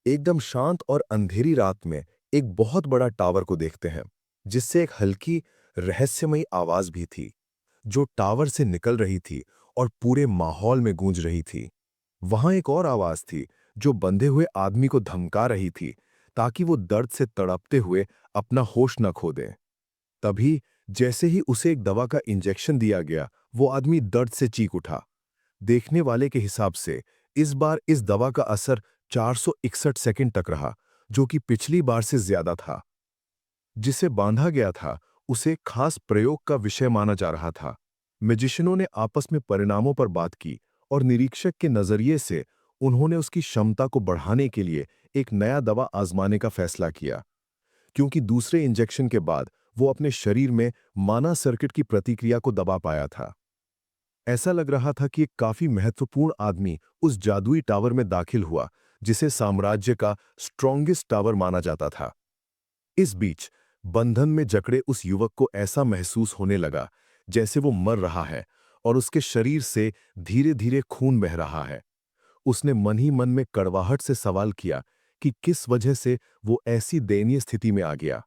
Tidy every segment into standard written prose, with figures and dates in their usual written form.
एकदम शांत और अंधेरी रात में एक बहुत बड़ा टावर को देखते हैं, जिससे एक हल्की रहस्यमयी आवाज भी थी, जो टावर से निकल रही थी और पूरे माहौल में गूंज रही थी। वहां एक और आवाज थी, जो बंधे हुए आदमी को धमका रही थी, ताकि वो दर्द से तड़पते हुए अपना होश न खो दे। तभी, जैसे ही उसे एक दवा का इंजेक्शन दिया गया, वो आदमी दर्द से चीख उठा। देखने वाले के हिसाब से इस बार इस दवा का असर 461 सेकंड तक रहा, जो कि पिछली बार से ज्यादा था। जिसे बांधा गया था, उसे खास प्रयोग का विषय माना जा रहा था। मैजिशियनों ने आपस में परिणामों पर बात की और निरीक्षक के नजरिए से उन्होंने उसकी क्षमता को बढ़ाने के लिए एक नया दवा आजमाने का फैसला किया, क्योंकि दूसरे इंजेक्शन के बाद वो अपने शरीर में माना सर्किट की प्रतिक्रिया को दबा पाया था। ऐसा लग रहा था कि एक काफी महत्वपूर्ण आदमी उस जादुई टावर में दाखिल हुआ, जिसे साम्राज्य का स्ट्रॉन्गेस्ट टावर माना जाता था। इस बीच बंधन में जकड़े उस युवक को ऐसा महसूस होने लगा जैसे वो मर रहा है और उसके शरीर से धीरे धीरे खून बह रहा है। उसने मन ही मन में कड़वाहट से सवाल किया कि किस वजह से वो ऐसी दयनीय स्थिति में आ गया।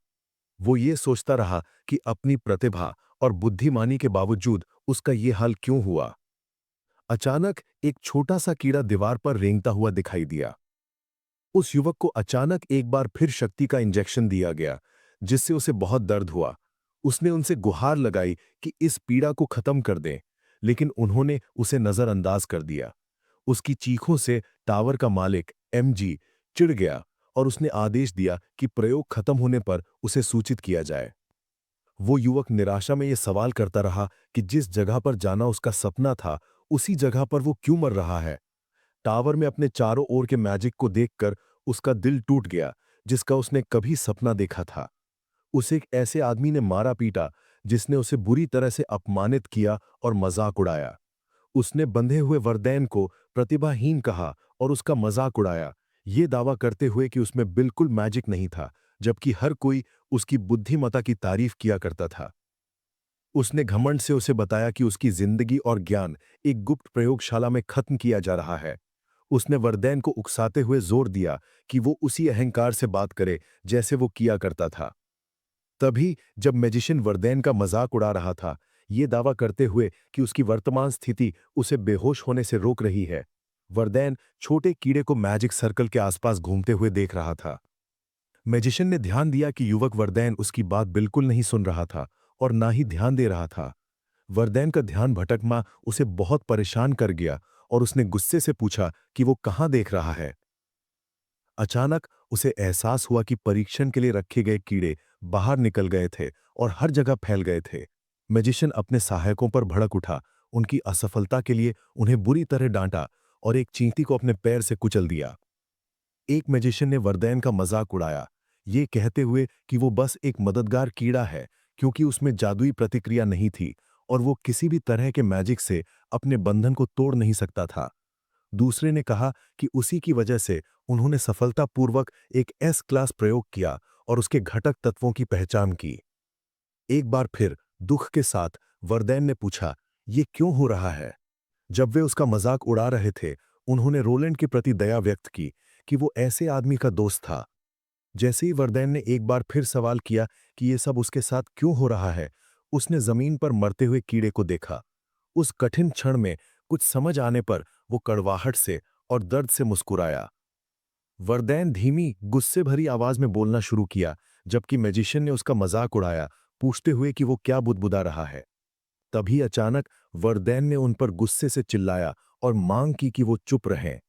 वो ये सोचता रहा कि अपनी प्रतिभा और बुद्धिमानी के बावजूद उसका ये हाल क्यों हुआ। अचानक एक छोटा सा कीड़ा दीवार पर रेंगता हुआ दिखाई दिया। उस युवक को अचानक एक बार फिर शक्ति का इंजेक्शन दिया गया, जिससे उसे बहुत दर्द हुआ। उसने उनसे गुहार लगाई कि इस पीड़ा को खत्म कर दें, लेकिन उन्होंने उसे नजरअंदाज कर दिया। उसकी चीखों से टावर का मालिक एमजी चिढ़ गया और उसने आदेश दिया कि प्रयोग खत्म होने पर उसे सूचित किया जाए। वो युवक निराशा में यह सवाल करता रहा कि जिस जगह पर जाना उसका सपना था, उसी जगह पर वो क्यों मर रहा है। टावर में अपने चारों ओर के मैजिक को देखकर उसका दिल टूट गया, जिसका उसने कभी सपना देखा था। उसे एक ऐसे आदमी ने मारा पीटा, जिसने उसे बुरी तरह से अपमानित किया और मजाक उड़ाया। उसने बंधे हुए वरदैन को प्रतिभाहीन कहा और उसका मजाक उड़ाया, ये दावा करते हुए कि उसमें बिल्कुल मैजिक नहीं था, जबकि हर कोई उसकी बुद्धिमत्ता की तारीफ किया करता था। उसने घमंड से उसे बताया कि उसकी जिंदगी और ज्ञान एक गुप्त प्रयोगशाला में खत्म किया जा रहा है। उसने वरदैन को उकसाते हुए जोर दिया कि वो उसी अहंकार से बात करे जैसे वो किया करता था। तभी, जब मैजिशियन वरदैन का मजाक उड़ा रहा था, ये दावा करते हुए कि उसकी वर्तमान स्थिति उसे बेहोश होने से रोक रही है, वरदैन छोटे कीड़े को मैजिक सर्कल के आसपास घूमते हुए देख रहा था। मैजिशियन ने ध्यान दिया कि युवक वरदैन उसकी बात बिल्कुल नहीं सुन रहा था और ना ही ध्यान दे रहा था। वरदैन का ध्यान भटकना उसे बहुत परेशान कर गया और उसने गुस्से से पूछा कि वो कहाँ देख रहा है। अचानक उसे एहसास हुआ कि परीक्षण के लिए रखे गए कीड़े बाहर निकल गए थे और हर जगह फैल गए थे। मैजिशियन अपने सहायकों पर भड़क उठा, उनकी असफलता के लिए उन्हें बुरी तरह डांटा और एक चींटी को अपने पैर से कुचल दिया। एक मैजिशियन ने वरदैन का मजाक उड़ाया, ये कहते हुए कि वो बस एक मददगार कीड़ा है, क्योंकि उसमें जादुई प्रतिक्रिया नहीं थी और वो किसी भी तरह के मैजिक से अपने बंधन को तोड़ नहीं सकता था। दूसरे ने कहा कि उसी की वजह से उन्होंने सफलतापूर्वक एक एस क्लास प्रयोग किया और उसके घटक तत्वों की पहचान की। एक बार फिर दुख के साथ वरदैन ने पूछा, ये क्यों हो रहा है। जब वे उसका मजाक उड़ा रहे थे, उन्होंने रोलैंड के प्रति दया व्यक्त की कि वो ऐसे आदमी का दोस्त था। जैसे ही वरदैन ने एक बार फिर सवाल किया कि ये सब उसके साथ क्यों हो रहा है, उसने जमीन पर मरते हुए कीड़े को देखा। उस कठिन क्षण में कुछ समझ आने पर वो कड़वाहट से और दर्द से मुस्कुराया। वरदैन धीमी, गुस्से भरी आवाज में बोलना शुरू किया, जबकि मैजिशियन ने उसका मजाक उड़ाया, पूछते हुए कि वो क्या बुदबुदा रहा है। तभी अचानक वरदैन ने उन पर गुस्से से चिल्लाया और मांग की कि वो चुप रहें।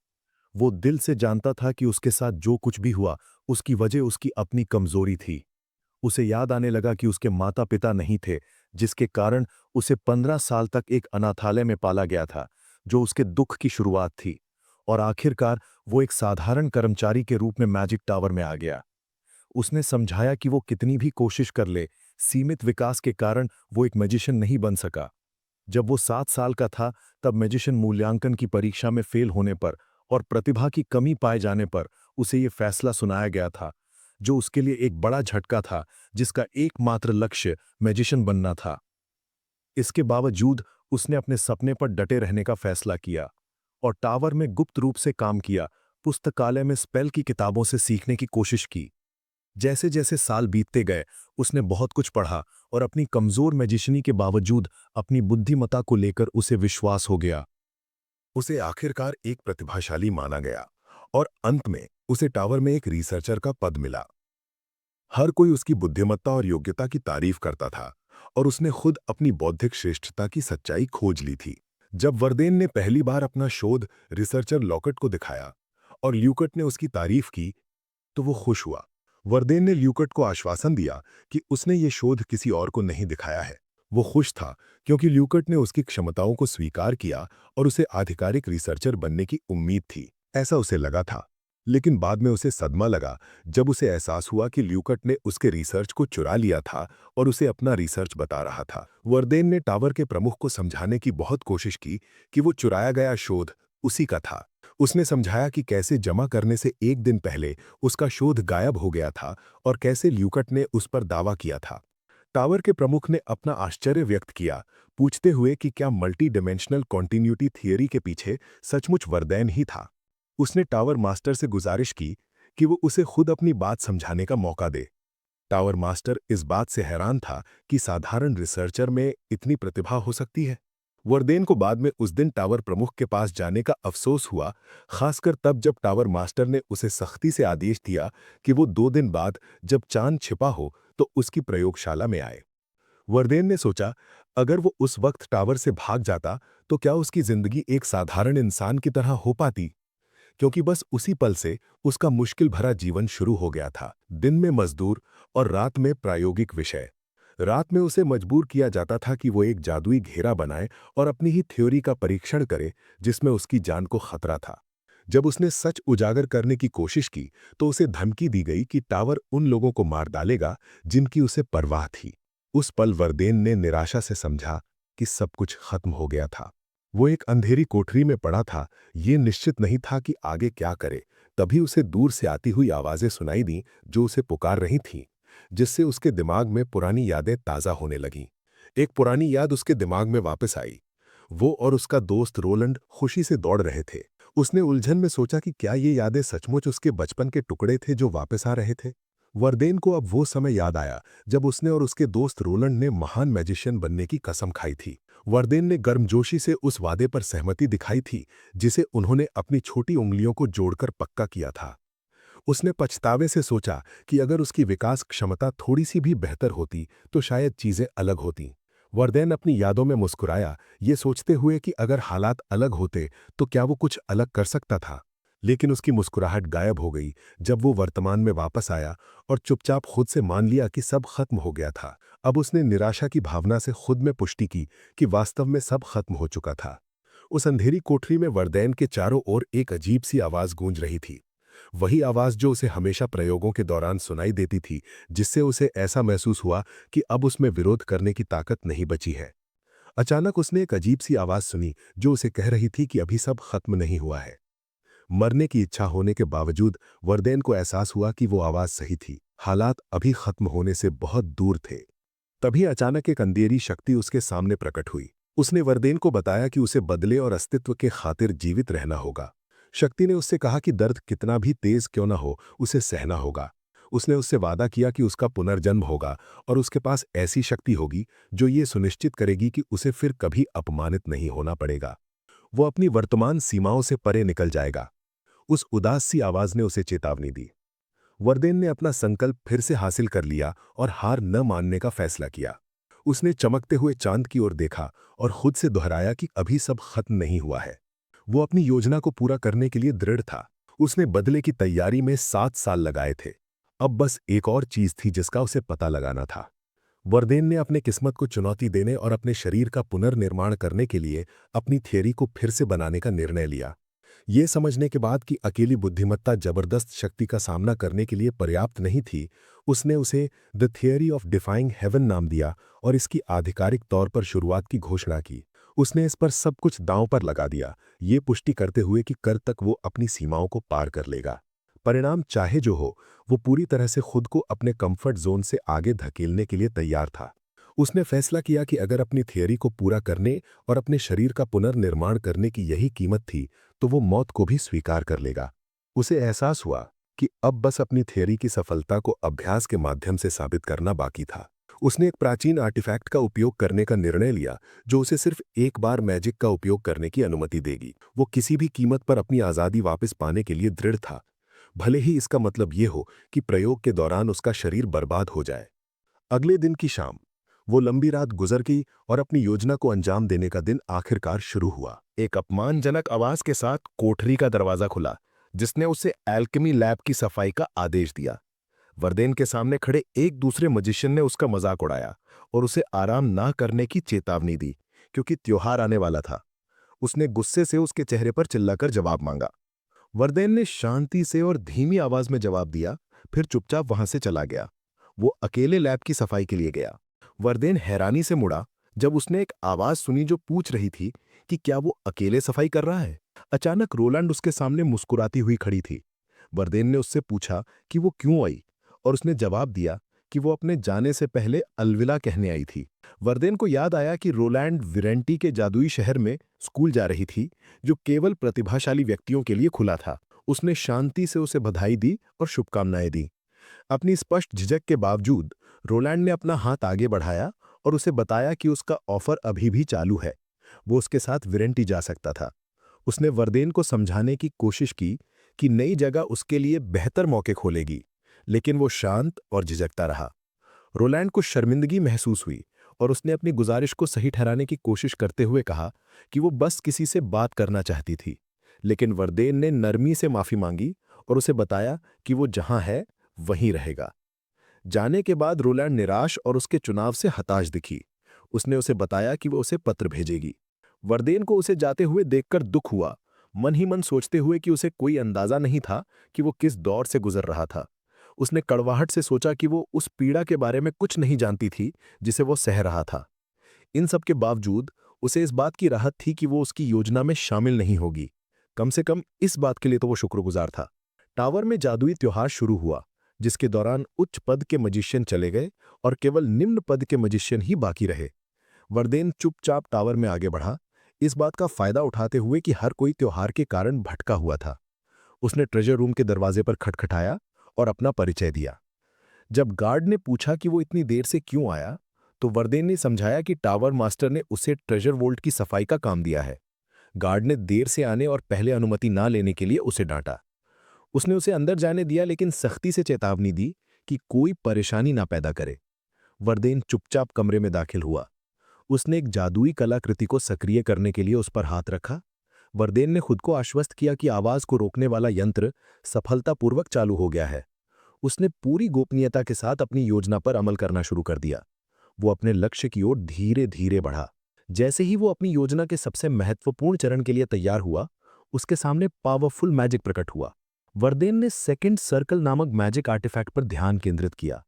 वो दिल से जानता था कि उसके साथ जो कुछ भी हुआ, उसकी वजह उसकी अपनी कमजोरी थी। उसे याद आने लगा कि उसके माता-पिता नहीं थे, जिसके कारण उसे 15 साल तक एक अनाथालय में पाला गया था, जो उसके दुख की शुरुआत थी। और आखिरकार वो एक साधारण कर्मचारी के रूप में मैजिक टावर में आ गया। उसने समझाया कि वो कितनी भी कोशिश कर ले, सीमित विकास के कारण वो एक मैजिशियन नहीं बन सका। जब वो 7 साल का था, तब मैजिशियन मूल्यांकन की परीक्षा में फेल होने पर और प्रतिभा की कमी पाए जाने पर उसे ये फैसला सुनाया गया था, जो उसके लिए एक बड़ा झटका था, जिसका एकमात्र लक्ष्य मैजिशियन बनना था। इसके बावजूद उसने अपने सपने पर डटे रहने का फैसला किया और टावर में गुप्त रूप से काम किया, पुस्तकालय में स्पेल की किताबों से सीखने की कोशिश की। जैसे जैसे साल बीतते गए, उसने बहुत कुछ पढ़ा और अपनी कमजोर मैजिशनी के बावजूद अपनी बुद्धिमत्ता को लेकर उसे विश्वास हो गया। उसे आखिरकार एक प्रतिभाशाली माना गया और अंत में उसे टावर में एक रिसर्चर का पद मिला। हर कोई उसकी बुद्धिमत्ता और योग्यता की तारीफ करता था और उसने खुद अपनी बौद्धिक श्रेष्ठता की सच्चाई खोज ली थी। जब वर्देन ने पहली बार अपना शोध रिसर्चर लॉकेट को दिखाया और ल्यूकट ने उसकी तारीफ की, तो वो खुश हुआ। वर्देन ने ल्यूकट को आश्वासन दिया कि उसने ये शोध किसी और को नहीं दिखाया है। वो खुश था क्योंकि ल्यूकट ने उसकी क्षमताओं को स्वीकार किया और उसे आधिकारिक रिसर्चर बनने की उम्मीद थी, ऐसा उसे लगा था। लेकिन बाद में उसे सदमा लगा जब उसे एहसास हुआ कि ल्यूकट ने उसके रिसर्च को चुरा लिया था और उसे अपना रिसर्च बता रहा था। वर्देन ने टावर के प्रमुख को समझाने की बहुत कोशिश की कि वो चुराया गया शोध उसी का था। उसने समझाया कि कैसे जमा करने से एक दिन पहले उसका शोध गायब हो गया था और कैसे ल्यूकट ने उस पर दावा किया था। टावर के प्रमुख ने अपना आश्चर्य व्यक्त किया, पूछते हुए कि क्या मल्टी डिमेंशनल कॉन्टिन्यूटी थियरी के पीछे सचमुच वर्दैन ही था। उसने टावर मास्टर से गुजारिश की कि वो उसे खुद अपनी बात समझाने का मौका दे। टावर मास्टर इस बात से हैरान था कि साधारण रिसर्चर में इतनी प्रतिभा हो सकती है। वर्देन को बाद में उस दिन टावर प्रमुख के पास जाने का अफसोस हुआ, खासकर तब जब टावर मास्टर ने उसे सख्ती से आदेश दिया कि वो 2 दिन बाद जब चांद छिपा हो तो उसकी प्रयोगशाला में आए। वर्देन ने सोचा, अगर वो उस वक्त टावर से भाग जाता तो क्या उसकी जिंदगी एक साधारण इंसान की तरह हो पाती, क्योंकि बस उसी पल से उसका मुश्किल भरा जीवन शुरू हो गया था। दिन में मजदूर और रात में प्रायोगिक विषय। रात में उसे मजबूर किया जाता था कि वो एक जादुई घेरा बनाए और अपनी ही थ्योरी का परीक्षण करे जिसमें उसकी जान को खतरा था। जब उसने सच उजागर करने की कोशिश की तो उसे धमकी दी गई कि टावर उन लोगों को मार डालेगा जिनकी उसे परवाह थी। उस पल वर्देन ने निराशा से समझा कि सब कुछ खत्म हो गया था। वो एक अंधेरी कोठरी में पड़ा था, ये निश्चित नहीं था कि आगे क्या करे। तभी उसे दूर से आती हुई आवाजें सुनाई दी जो उसे पुकार रही थीं, जिससे उसके दिमाग में पुरानी यादें ताज़ा होने लगीं। एक पुरानी याद उसके दिमाग में वापस आई। वो और उसका दोस्त रोलंड खुशी से दौड़ रहे थे। उसने उलझन में सोचा कि क्या ये यादें सचमुच उसके बचपन के टुकड़े थे जो वापस आ रहे थे। वर्देन को अब वो समय याद आया जब उसने और उसके दोस्त रोलंड ने महान मैजिशियन बनने की कसम खाई थी। वर्देन ने गर्मजोशी से उस वादे पर सहमति दिखाई थी जिसे उन्होंने अपनी छोटी उंगलियों को जोड़कर पक्का किया था। उसने पछतावे से सोचा कि अगर उसकी विकास क्षमता थोड़ी सी भी बेहतर होती तो शायद चीजें अलग होतीं। वर्देन अपनी यादों में मुस्कुराया, ये सोचते हुए कि अगर हालात अलग होते तो क्या वो कुछ अलग कर सकता था। लेकिन उसकी मुस्कुराहट गायब हो गई जब वो वर्तमान में वापस आया और चुपचाप खुद से मान लिया कि सब खत्म हो गया था। अब उसने निराशा की भावना से खुद में पुष्टि की कि वास्तव में सब खत्म हो चुका था। उस अंधेरी कोठरी में वर्दैन के चारों ओर एक अजीब सी आवाज गूंज रही थी। वही आवाज जो उसे हमेशा प्रयोगों के दौरान सुनाई देती थी, जिससे उसे ऐसा महसूस हुआ कि अब उसमें विरोध करने की ताकत नहीं बची है। अचानक उसने एक अजीब सी आवाज सुनी जो उसे कह रही थी कि अभी सब खत्म नहीं हुआ है। मरने की इच्छा होने के बावजूद वर्दैन को एहसास हुआ कि वो आवाज सही थी। हालात अभी खत्म होने से बहुत दूर थे। तभी अचानक एक अंधेरी शक्ति उसके सामने प्रकट हुई। उसने वर्देन को बताया कि उसे बदले और अस्तित्व के खातिर जीवित रहना होगा। शक्ति ने उससे कहा कि दर्द कितना भी तेज क्यों ना हो, उसे सहना होगा। उसने उससे वादा किया कि उसका पुनर्जन्म होगा और उसके पास ऐसी शक्ति होगी जो ये सुनिश्चित करेगी कि उसे फिर कभी अपमानित नहीं होना पड़ेगा। वो अपनी वर्तमान सीमाओं से परे निकल जाएगा। उस उदास सी आवाज ने उसे चेतावनी दी। वर्देन ने अपना संकल्प फिर से हासिल कर लिया और हार न मानने का फैसला किया। उसने चमकते हुए चांद की ओर देखा और खुद से दोहराया कि अभी सब खत्म नहीं हुआ है। वो अपनी योजना को पूरा करने के लिए दृढ़ था। उसने बदले की तैयारी में 7 साल लगाए थे। अब बस एक और चीज थी जिसका उसे पता लगाना था। वर्देन ने अपने किस्मत को चुनौती देने और अपने शरीर का पुनर्निर्माण करने के लिए अपनी थियरी को फिर से बनाने का निर्णय लिया। ये समझने के बाद कि अकेली बुद्धिमत्ता जबरदस्त शक्ति का सामना करने के लिए पर्याप्त नहीं थी, उसने उसे the theory of defying heaven नाम दिया और इसकी आधिकारिक तौर पर शुरुआत की घोषणा की। उसने इस पर सब कुछ दांव पर लगा दिया, ये पुष्टि करते हुए कि कर तक वो अपनी सीमाओं को पार कर लेगा। परिणाम चाहे जो हो, वो पूरी तरह से खुद को अपने कंफर्ट जोन से आगे धकेलने के लिए तैयार था। उसने फैसला किया कि अगर अपनी थियरी को पूरा करने और अपने शरीर का पुनर्निर्माण करने की यही कीमत थी, तो वो मौत को भी स्वीकार कर लेगा। उसे एहसास हुआ कि अब बस अपनी थियरी की सफलता को अभ्यास के माध्यम से साबित करना बाकी था। उसने एक प्राचीन आर्टिफैक्ट का उपयोग करने का निर्णय लिया जो उसे सिर्फ एक बार मैजिक का उपयोग करने की अनुमति देगी। वो किसी भी कीमत पर अपनी आज़ादी वापस पाने के लिए दृढ़ था, भले ही इसका मतलब ये हो कि प्रयोग के दौरान उसका शरीर बर्बाद हो जाए। अगले दिन की शाम वो लंबी रात गुजर गई और अपनी योजना को अंजाम देने का दिन आखिरकार शुरू हुआ। एक अपमानजनक आवाज के साथ कोठरी का दरवाजा खुला, जिसने उसे एल्केमी लैब की सफाई का आदेश दिया। वरदेन के सामने खड़े एक दूसरे मजिशियन ने उसका मजाक उड़ाया और उसे आराम ना करने की चेतावनी दी, क्योंकि त्योहार आने वाला था। उसने गुस्से से उसके चेहरे पर चिल्लाकर जवाब मांगा। वरदेन ने शांति से और धीमी आवाज में जवाब दिया, फिर चुपचाप वहां से चला गया। वो अकेले लैब की सफाई के लिए गया। वरदेन हैरानी से मुड़ा जब उसने एक आवाज सुनी जो पूछ रही थी कि क्या वो अकेले सफाई कर रहा है। अचानक रोलैंड उसके सामने मुस्कुराती हुई खड़ी थी। वरदेन ने उससे पूछा कि वो क्यों आई, और उसने जवाब दिया कि वो अपने जाने से पहले अलविदा कहने आई थी। वरदेन को याद आया कि रोलैंड विरेंटी के जादुई शहर में स्कूल जा रही थी, जो केवल प्रतिभाशाली व्यक्तियों के लिए खुला था। उसने शांति से उसे बधाई दी और शुभकामनाएं दी। अपनी स्पष्ट झिझक के बावजूद रोलैंड ने अपना हाथ आगे बढ़ाया और उसे बताया कि उसका ऑफर अभी भी चालू है। वो उसके साथ विरेंटी जा सकता था। उसने वरदेन को समझाने की कोशिश की कि नई जगह उसके लिए बेहतर मौके खोलेगी, लेकिन वो शांत और झिझकता रहा। रोलैंड को शर्मिंदगी महसूस हुई और उसने अपनी गुजारिश को सही ठहराने की कोशिश करते हुए कहा कि वो बस किसी से बात करना चाहती थी। लेकिन वरदेन ने नरमी से माफी मांगी और उसे बताया कि वो जहां है वहीं रहेगा। जाने के बाद रोलैंड निराश और उसके चुनाव से हताश दिखी। उसने उसे बताया कि वो उसे पत्र भेजेगी। वरदेन को उसे जाते हुए देखकर दुख हुआ, मन ही मन सोचते हुए कि उसे कोई अंदाजा नहीं था कि वो किस दौर से गुजर रहा था। उसने कड़वाहट से सोचा कि वो उस पीड़ा के बारे में कुछ नहीं जानती थी जिसे वो सह रहा था। इन सब के बावजूद उसे इस बात की राहत थी कि वो उसकी योजना में शामिल नहीं होगी। कम से कम इस बात के लिए तो वो शुक्रगुजार था। टावर में जादुई त्योहार शुरू हुआ, जिसके दौरान उच्च पद के मजिशियन चले गए और केवल निम्न पद के मजिशियन ही बाकी रहे। वरदेन चुपचाप टावर में आगे बढ़ा, इस बात का फायदा उठाते हुए कि हर कोई त्योहार के कारण भटका हुआ था। उसने ट्रेजर रूम के दरवाजे पर खटखटाया और अपना परिचय दिया। जब गार्ड ने पूछा कि वो इतनी देर से क्यों आया, तो वरदेन ने समझाया कि टावर मास्टर ने उसे ट्रेजर वोल्ट की सफाई का काम दिया है। गार्ड ने देर से आने और पहले अनुमति ना लेने के लिए उसे डांटा। उसने उसे अंदर जाने दिया, लेकिन सख्ती से चेतावनी दी कि कोई परेशानी ना पैदा करे। वरदेन चुपचाप कमरे में दाखिल हुआ। उसने एक जादुई कलाकृति को सक्रिय करने के लिए उस पर हाथ रखा। वरदेन ने खुद को आश्वस्त किया कि आवाज को रोकने वाला यंत्र सफलतापूर्वक चालू हो गया है। उसने पूरी गोपनीयता के साथ अपनी योजना पर अमल करना शुरू कर दिया। वो अपने लक्ष्य की ओर धीरे धीरे बढ़ा। जैसे ही वो अपनी योजना के सबसे महत्वपूर्ण चरण के लिए तैयार हुआ, उसके सामने पावरफुल मैजिक प्रकट हुआ। वरदेन ने सेकंड सर्कल नामक मैजिक आर्टिफैक्ट पर ध्यान केंद्रित किया।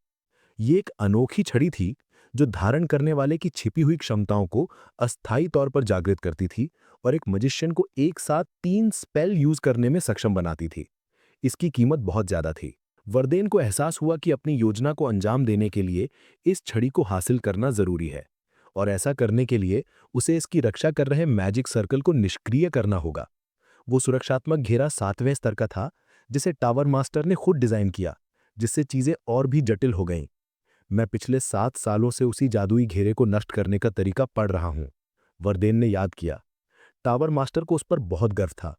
ये एक अनोखी छड़ी थी जो धारण करने वाले की छिपी हुई क्षमताओं को अस्थायी तौर पर जागृत करती थी और एक मजिशियन को एक साथ 3 स्पेल यूज करने में सक्षम बनाती थी। इसकी कीमत बहुत ज्यादा थी। वरदेन को एहसास हुआ कि अपनी योजना को अंजाम देने के लिए इस छड़ी को हासिल करना जरूरी है, और ऐसा करने के लिए उसे इसकी रक्षा कर रहे मैजिक सर्कल को निष्क्रिय करना होगा। वो सुरक्षात्मक घेरा 7वें स्तर का था, जिसे टावर मास्टर ने खुद डिजाइन किया, जिससे चीजें और भी जटिल हो गईं। मैं पिछले 7 सालों से उसी जादुई घेरे को नष्ट करने का तरीका पढ़ रहा हूं, वरदेन ने याद किया। टावर मास्टर को उस पर बहुत गर्व था।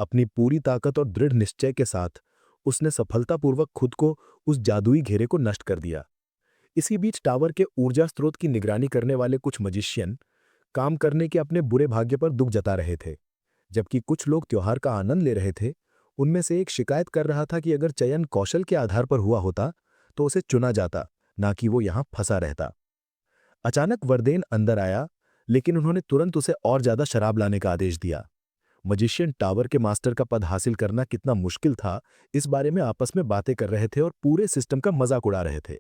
अपनी पूरी ताकत और दृढ़ निश्चय के साथ उसने सफलतापूर्वक खुद को उस जादुई घेरे को नष्ट कर दिया। इसी बीच टावर के ऊर्जा स्रोत की निगरानी करने वाले कुछ मजिशियन काम करने के अपने बुरे भाग्य पर दुख जता रहे थे, जबकि कुछ लोग त्योहार का आनंद ले रहे थे। उनमें से एक शिकायत कर रहा था कि अगर चयन कौशल के आधार पर हुआ होता तो उसे चुना जाता, ना कि वो यहां फंसा रहता। अचानक वरदेन अंदर आया, लेकिन उन्होंने तुरंत उसे और ज्यादा शराब लाने का आदेश दिया। मजिशियन टावर के मास्टर का पद हासिल करना कितना मुश्किल था, इस बारे में आपस में बातें कर रहे थे और पूरे सिस्टम का मजाक उड़ा रहे थे।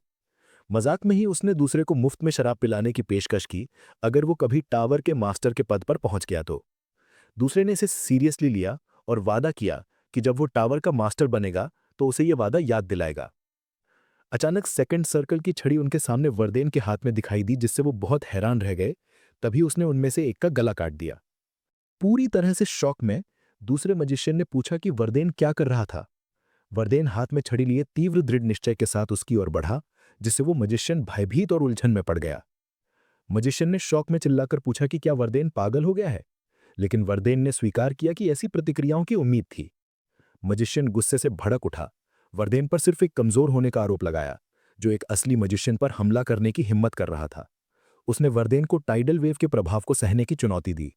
मजाक में ही उसने दूसरे को मुफ्त में शराब पिलाने की पेशकश की, अगर वो कभी टावर के मास्टर के पद पर पहुंच गया तो। दूसरे ने इसे सीरियसली लिया और वादा किया कि जब वो टावर का मास्टर बनेगा तो उसे ये वादा याद दिलाएगा। अचानक सेकंड सर्कल की छड़ी उनके सामने वरदेन के हाथ में दिखाई दी, जिससे वो बहुत हैरान रह गए। तभी उसने उनमें से एक का गला काट दिया। पूरी तरह से शॉक में दूसरे मजिशियन ने पूछा कि वरदेन क्या कर रहा था। वरदेन हाथ में छड़ी लिए तीव्र दृढ़ निश्चय के साथ उसकी ओर बढ़ा, जिससे वो मजिशियन भयभीत और उलझन में पड़ गया। मजिशियन ने शौक में चिल्लाकर पूछा कि क्या वरदेन पागल हो गया है, लेकिन वरदेन ने स्वीकार किया कि ऐसी प्रतिक्रियाओं की उम्मीद थी। मजिशियन गुस्से से भड़क उठा, वरदेन पर सिर्फ एक कमजोर होने का आरोप लगाया, जो एक असली मजिशियन पर हमला करने की हिम्मत कर रहा था। उसने वरदेन को टाइडल वेव के प्रभाव को सहने की चुनौती दी,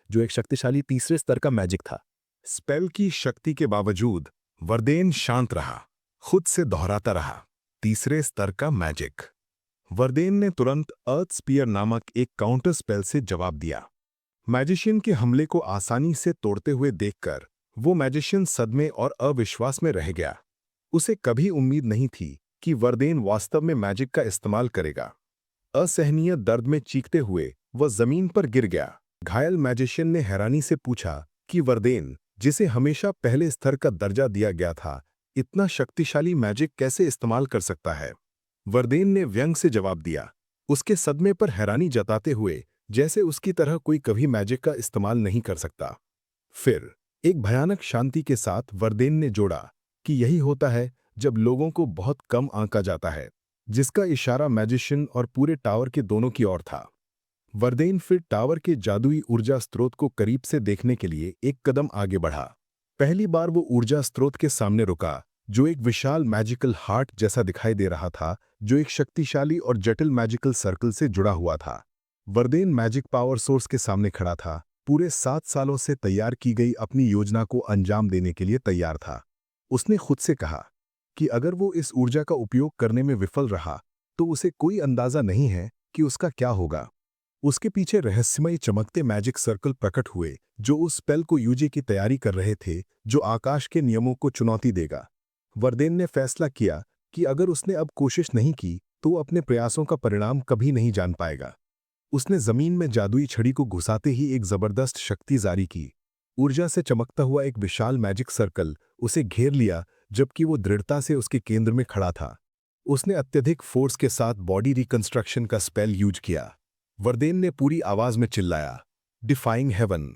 जो एक शक्तिशाली तीसरे स्तर का मैजिक था। स्पेल की शक्ति के बावजूद वरदेन शांत रहा, खुद से दोहराता रहा, तीसरे स्तर का मैजिक। वरदेन ने तुरंत अर्थ स्पीयर नामक एक काउंटर स्पेल से जवाब दिया। मैजिशियन के हमले को आसानी से तोड़ते हुए देखकर वो मैजिशियन सदमे और अविश्वास में रह गया। उसे कभी उम्मीद नहीं थी कि वरदेन वास्तव में मैजिक का इस्तेमाल करेगा। असहनीय दर्द में चीखते हुए वह जमीन पर गिर गया। घायल मैजिशियन ने हैरानी से पूछा कि वरदेन, जिसे हमेशा पहले स्तर का दर्जा दिया गया था, इतना शक्तिशाली मैजिक कैसे इस्तेमाल कर सकता है। वरदेन ने व्यंग से जवाब दिया, उसके सदमे पर हैरानी जताते हुए, जैसे उसकी तरह कोई कभी मैजिक का इस्तेमाल नहीं कर सकता। फिर एक भयानक शांति के साथ वरदेन ने जोड़ा कि यही होता है जब लोगों को बहुत कम आंका जाता है, जिसका इशारा मैजिशियन और पूरे टावर के दोनों की ओर था। वरदेन फिर टावर के जादुई ऊर्जा स्रोत को करीब से देखने के लिए एक कदम आगे बढ़ा। पहली बार वो ऊर्जा स्रोत के सामने रुका, जो एक विशाल मैजिकल हार्ट जैसा दिखाई दे रहा था, जो एक शक्तिशाली और जटिल मैजिकल सर्कल से जुड़ा हुआ था। वरदेन मैजिक पावर सोर्स के सामने खड़ा था, पूरे 7 सालों से तैयार की गई अपनी योजना को अंजाम देने के लिए तैयार था। उसने खुद से कहा कि अगर वो इस ऊर्जा का उपयोग करने में विफल रहा, तो उसे कोई अंदाजा नहीं है कि उसका क्या होगा। उसके पीछे रहस्यमय चमकते मैजिक सर्कल प्रकट हुए, जो उस स्पेल को यूजे की तैयारी कर रहे थे, जो आकाश के नियमों को चुनौती देगा। वरदेन ने फैसला किया कि अगर उसने अब कोशिश नहीं की, तो वो अपने प्रयासों का परिणाम कभी नहीं जान पाएगा। उसने जमीन में जादुई छड़ी को घुसाते ही एक जबरदस्त शक्ति जारी की। ऊर्जा से चमकता हुआ एक विशाल मैजिक सर्कल उसे घेर लिया, जबकि वो दृढ़ता से उसके केंद्र में खड़ा था। उसने अत्यधिक फोर्स के साथ बॉडी रिकंस्ट्रक्शन का स्पेल यूज किया। वरदेन ने पूरी आवाज में चिल्लाया, डिफाइंग हेवन,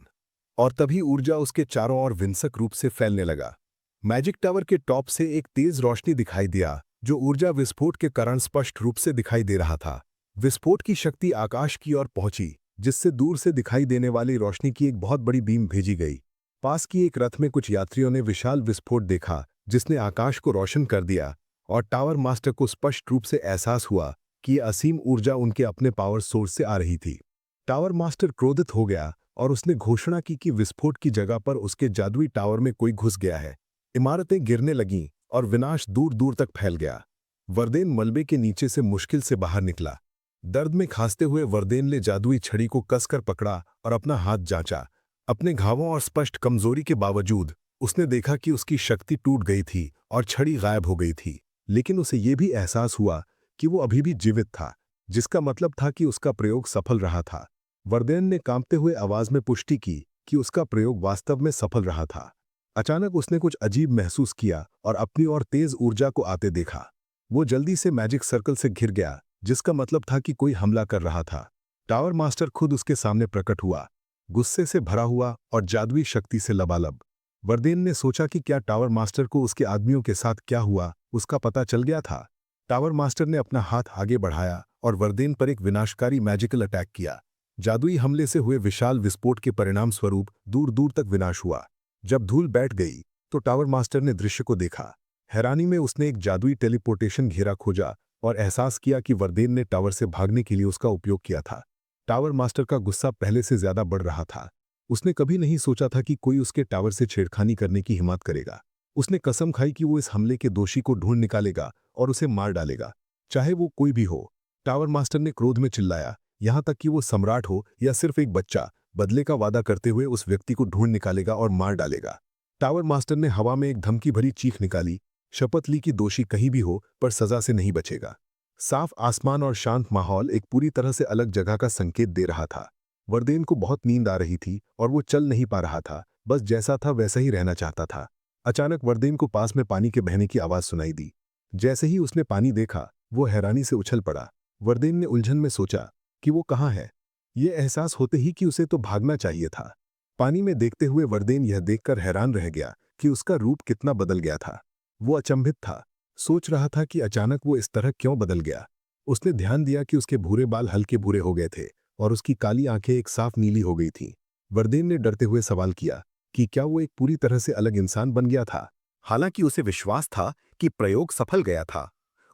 और तभी ऊर्जा उसके चारों ओर विंसक रूप से फैलने लगा। मैजिक टावर के टॉप से एक तेज रोशनी दिखाई दिया, जो ऊर्जा विस्फोट के कारण स्पष्ट रूप से दिखाई दे रहा था। विस्फोट की शक्ति आकाश की ओर पहुंची, जिससे दूर से दिखाई देने वाली रोशनी की एक बहुत बड़ी बीम भेजी गई। पास की एक रथ में कुछ यात्रियों ने विशाल विस्फोट देखा, जिसने आकाश को रोशन कर दिया, और टावर मास्टर को स्पष्ट रूप से एहसास हुआ कि यह असीम ऊर्जा उनके अपने पावर सोर्स से आ रही थी। टावर मास्टर क्रोधित हो गया और उसने घोषणा की कि विस्फोट की जगह पर उसके जादुई टावर में कोई घुस गया है। इमारतें गिरने लगीं और विनाश दूर दूर तक फैल गया। वरदेन मलबे के नीचे से मुश्किल से बाहर निकला। दर्द में खांसते हुए वरदेन ने जादुई छड़ी को कसकर पकड़ा और अपना हाथ जांचा। अपने घावों और स्पष्ट कमजोरी के बावजूद उसने देखा कि उसकी शक्ति टूट गई थी और छड़ी गायब हो गई थी, लेकिन उसे यह भी एहसास हुआ कि वो अभी भी जीवित था, जिसका मतलब था कि उसका प्रयोग सफल रहा था। वरदेन ने कांपते हुए आवाज में पुष्टि की कि उसका प्रयोग वास्तव में सफल रहा था। अचानक उसने कुछ अजीब महसूस किया और अपनी ओर तेज ऊर्जा को आते देखा। वो जल्दी से मैजिक सर्कल से घिर गया, जिसका मतलब था कि कोई हमला कर रहा था। टावर मास्टर खुद उसके सामने प्रकट हुआ, गुस्से से भरा हुआ और जादुई शक्ति से लबालब। वरदेन ने सोचा कि क्या टावर मास्टर को उसके आदमियों के साथ क्या हुआ उसका पता चल गया था। टावर मास्टर ने अपना हाथ आगे बढ़ाया और वरदेन पर एक विनाशकारी मैजिकल अटैक किया। जादुई हमले से हुए विशाल विस्फोट के परिणाम स्वरूप दूर दूर तक विनाश हुआ। जब धूल बैठ गई तो टावर मास्टर ने दृश्य को देखा। हैरानी में उसने एक जादुई टेलीपोर्टेशन घेरा खोजा और एहसास किया कि वरदेन ने टावर से भागने के लिए उसका उपयोग किया था। टावर मास्टर का गुस्सा पहले से ज्यादा बढ़ रहा था। उसने कभी नहीं सोचा था कि कोई उसके टावर से छेड़खानी करने की हिम्मत करेगा। उसने कसम खाई कि वो इस हमले के दोषी को ढूंढ निकालेगा और उसे मार डालेगा, चाहे वो कोई भी हो। टावर मास्टर ने क्रोध में चिल्लाया, यहां तक कि वो सम्राट हो या सिर्फ एक बच्चा, बदले का वादा करते हुए उस व्यक्ति को ढूंढ निकालेगा और मार डालेगा। टावर मास्टर ने हवा में एक धमकी भरी चीख निकाली, शपथ ली कि दोषी कहीं भी हो पर सजा से नहीं बचेगा। साफ आसमान और शांत माहौल एक पूरी तरह से अलग जगह का संकेत दे रहा था। वरदेन को बहुत नींद आ रही थी और वो चल नहीं पा रहा था, बस जैसा था वैसा ही रहना चाहता था। अचानक वरदेन को पास में पानी के बहने की आवाज सुनाई दी। जैसे ही उसने पानी देखा, वो हैरानी से उछल पड़ा। वरदेन ने उलझन में सोचा कि वो कहाँ है। ये एहसास होते ही कि उसे तो भागना चाहिए था। पानी में देखते हुए वरदेन यह देखकर हैरान रह गया कि उसका रूप कितना बदल गया था। वो अचंभित था, सोच रहा था कि अचानक वो इस तरह क्यों बदल गया। उसने ध्यान दिया कि उसके भूरे बाल हल्के भूरे हो गए थे और उसकी काली आंखें एक साफ नीली हो गई थीं। वरदेन ने डरते हुए सवाल किया कि क्या वो एक पूरी तरह से अलग इंसान बन गया था। हालांकि उसे विश्वास था कि प्रयोग सफल गया था।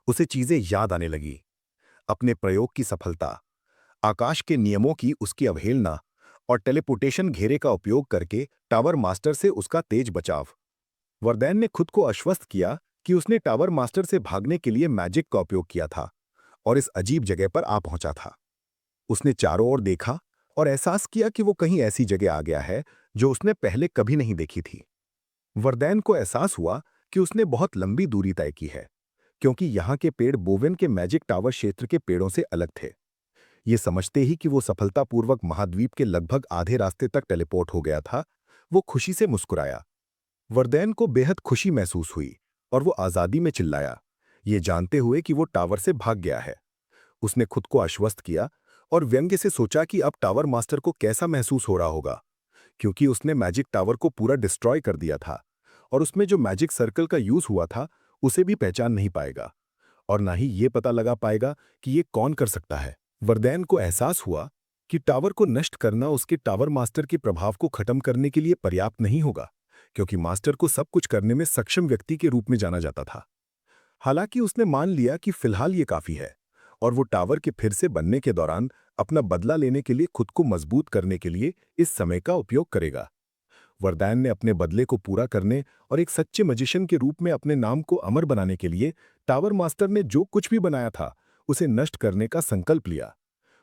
उसे चीजें याद आने लगी, अपने प्रयोग की सफलता, आकाश के नियमों की उसकी अवहेलना और टेलीपोर्टेशन घेरे का उपयोग करके टावर मास्टर से उसका तेज बचाव। वरदैन ने खुद को आश्वस्त किया कि उसने टावर मास्टर से भागने के लिए मैजिक का उपयोग किया था और इस अजीब जगह पर आ पहुंचा था। उसने चारों ओर देखा और एहसास किया कि वो कहीं ऐसी जगह आ गया है जो उसने पहले कभी नहीं देखी थी। वरदैन को एहसास हुआ कि उसने बहुत लंबी दूरी तय की है, क्योंकि यहाँ के पेड़ बोवेन के मैजिक टावर क्षेत्र के पेड़ों से अलग थे। ये समझते ही कि वो सफलतापूर्वक महाद्वीप के लगभग आधे रास्ते तक टेलीपोर्ट हो गया था, वो खुशी से मुस्कुराया। वरदैन को बेहद खुशी महसूस हुई और वो आज़ादी में चिल्लाया, ये जानते हुए कि वो टावर से भाग गया है। उसने खुद को आश्वस्त किया और व्यंग्य से सोचा कि अब टावर मास्टर को कैसा महसूस हो रहा होगा, क्योंकि उसने मैजिक टावर को पूरा डिस्ट्रॉय कर दिया था और उसमें जो मैजिक सर्कल का यूज हुआ था उसे भी पहचान नहीं पाएगा और ना ही ये पता लगा पाएगा कि ये कौन कर सकता है। वरदैन को एहसास हुआ कि टावर को नष्ट करना उसके टावर मास्टर के प्रभाव को खत्म करने के लिए पर्याप्त नहीं होगा, क्योंकि मास्टर को सब कुछ करने में सक्षम व्यक्ति के रूप में जाना जाता था। हालांकि उसने मान लिया कि फिलहाल ये काफी है और वो टावर के फिर से बनने के दौरान अपना बदला लेने के लिए खुद को मजबूत करने के लिए इस समय का उपयोग करेगा। वरदान ने अपने बदले को पूरा करने और एक सच्चे मजिशियन के रूप में अपने नाम को अमर बनाने के लिए टावर मास्टर ने जो कुछ भी बनाया था उसे नष्ट करने का संकल्प लिया।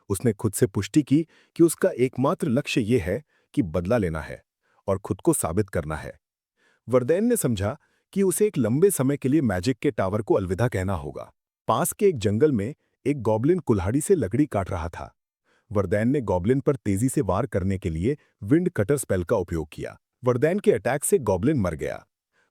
उसने खुद से पुष्टि की कि उसका एकमात्र लक्ष्य यह है कि बदला लेना है और खुद को साबित करना है। वरदैन ने समझा कि उसे एक लंबे समय के लिए मैजिक के टावर को अलविदा कहना होगा। पास के एक जंगल में एक गॉब्लिन कुल्हाड़ी से लकड़ी काट रहा था। वरदैन ने गॉब्लिन पर तेजी से वार करने के लिए विंड कटर स्पेल का उपयोग किया। वरदैन के अटैक से गॉब्लिन मर गया।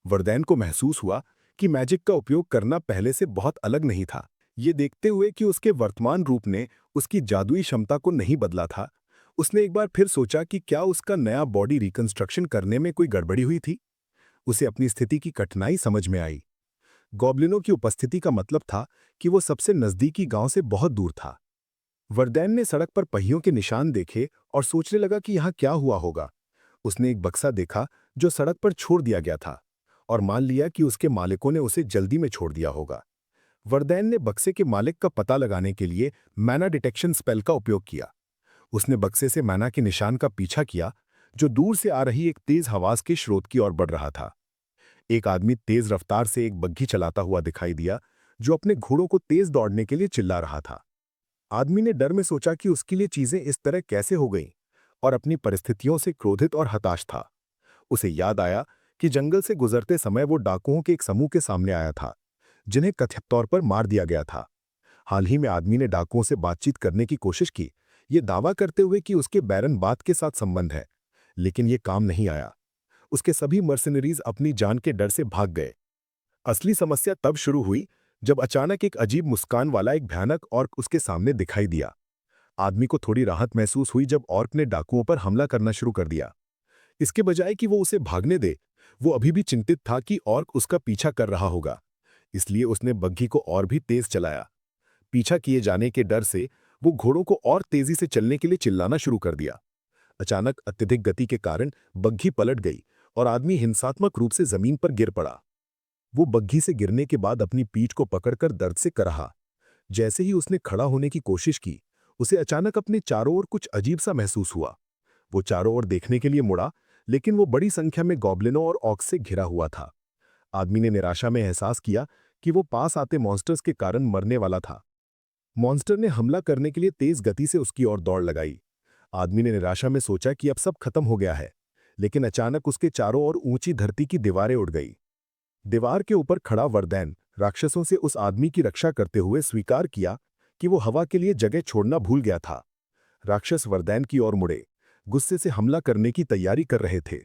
वरदैन को महसूस हुआ कि मैजिक का उपयोग करना पहले से बहुत अलग नहीं था। ये देखते हुए कि उसके वर्तमान रूप ने उसकी जादुई क्षमता को नहीं बदला था, उसने एक बार फिर सोचा कि क्या उसका नया बॉडी रिकंस्ट्रक्शन करने में कोई गड़बड़ी हुई थी। उसे अपनी स्थिति की कठिनाई समझ में आई। गॉब्लिनों की उपस्थिति का मतलब था कि वो सबसे नजदीकी गांव से बहुत दूर था। वरदैन ने सड़क पर पहियों के निशान देखे और सोचने लगा कि यहाँ क्या हुआ होगा। उसने एक बक्सा देखा जो सड़क पर छोड़ दिया गया था और मान लिया कि उसके मालिकों ने उसे जल्दी में छोड़ दिया होगा। वरदैन ने बक्से के मालिक का पता लगाने के लिए मैना डिटेक्शन स्पेल का उपयोग किया। उसने बक्से से मैना के निशान का पीछा किया जो दूर से आ रही एक तेज हवास के स्रोत की ओर बढ़ रहा था। एक आदमी तेज रफ्तार से एक बग्घी चलाता हुआ दिखाई दिया जो अपने घोड़ों को तेज दौड़ने के लिए चिल्ला रहा था। आदमी ने डर में सोचा कि उसके लिए चीजें इस तरह कैसे हो गईं और अपनी परिस्थितियों से क्रोधित और हताश था। उसे याद आया कि जंगल से गुजरते समय वो डाकुओं के एक समूह के सामने आया था जिन्हें कथित तौर पर मार दिया गया था। हाल ही में आदमी ने डाकुओं से बातचीत करने की कोशिश की, ये दावा करते हुए कि उसके बैरन बात के साथ संबंध है, लेकिन ये काम नहीं आया। उसके सभी मर्सिनरीज अपनी जान के डर से भाग गए। असली समस्या तब शुरू हुई जब अचानक एक अजीब मुस्कान वाला एक भयानक ऑर्क उसके सामने दिखाई दिया। आदमी को थोड़ी राहत महसूस हुई जब ऑर्क ने डाकुओं पर हमला करना शुरू कर दिया। इसके बजाय कि वो उसे भागने दे, वो अभी भी चिंतित था कि ऑर्क उसका पीछा कर रहा होगा, इसलिए उसने बग्घी को और भी तेज चलाया। पीछा किए जाने के डर से वो घोड़ों को और तेजी से चलने के लिए चिल्लाना शुरू कर दिया। अचानक अत्यधिक गति के कारण बग्घी पलट गई और आदमी हिंसात्मक रूप से जमीन पर गिर पड़ा। वो बग्घी से गिरने के बाद अपनी पीठ को पकड़कर दर्द से कराहा। जैसे ही उसने खड़ा होने की कोशिश की, उसे अचानक अपने चारों ओर कुछ अजीब सा महसूस हुआ। वो चारों ओर देखने के लिए मुड़ा, लेकिन वो बड़ी संख्या में गॉब्लिनों और ऑक्स से घिरा हुआ था। आदमी ने निराशा में एहसास किया कि वो पास आते मॉन्स्टर्स के कारण मरने वाला था। मॉन्स्टर ने हमला करने के लिए तेज गति से उसकी ओर दौड़ लगाई। आदमी ने निराशा में सोचा कि अब सब खत्म हो गया है, लेकिन अचानक उसके चारों ओर ऊंची धरती की दीवारें उड़ गई। दीवार के ऊपर खड़ा वरदैन राक्षसों से उस आदमी की रक्षा करते हुए स्वीकार किया कि वो हवा के लिए जगह छोड़ना भूल गया था। राक्षस वरदैन की ओर मुड़े, गुस्से से हमला करने की तैयारी कर रहे थे।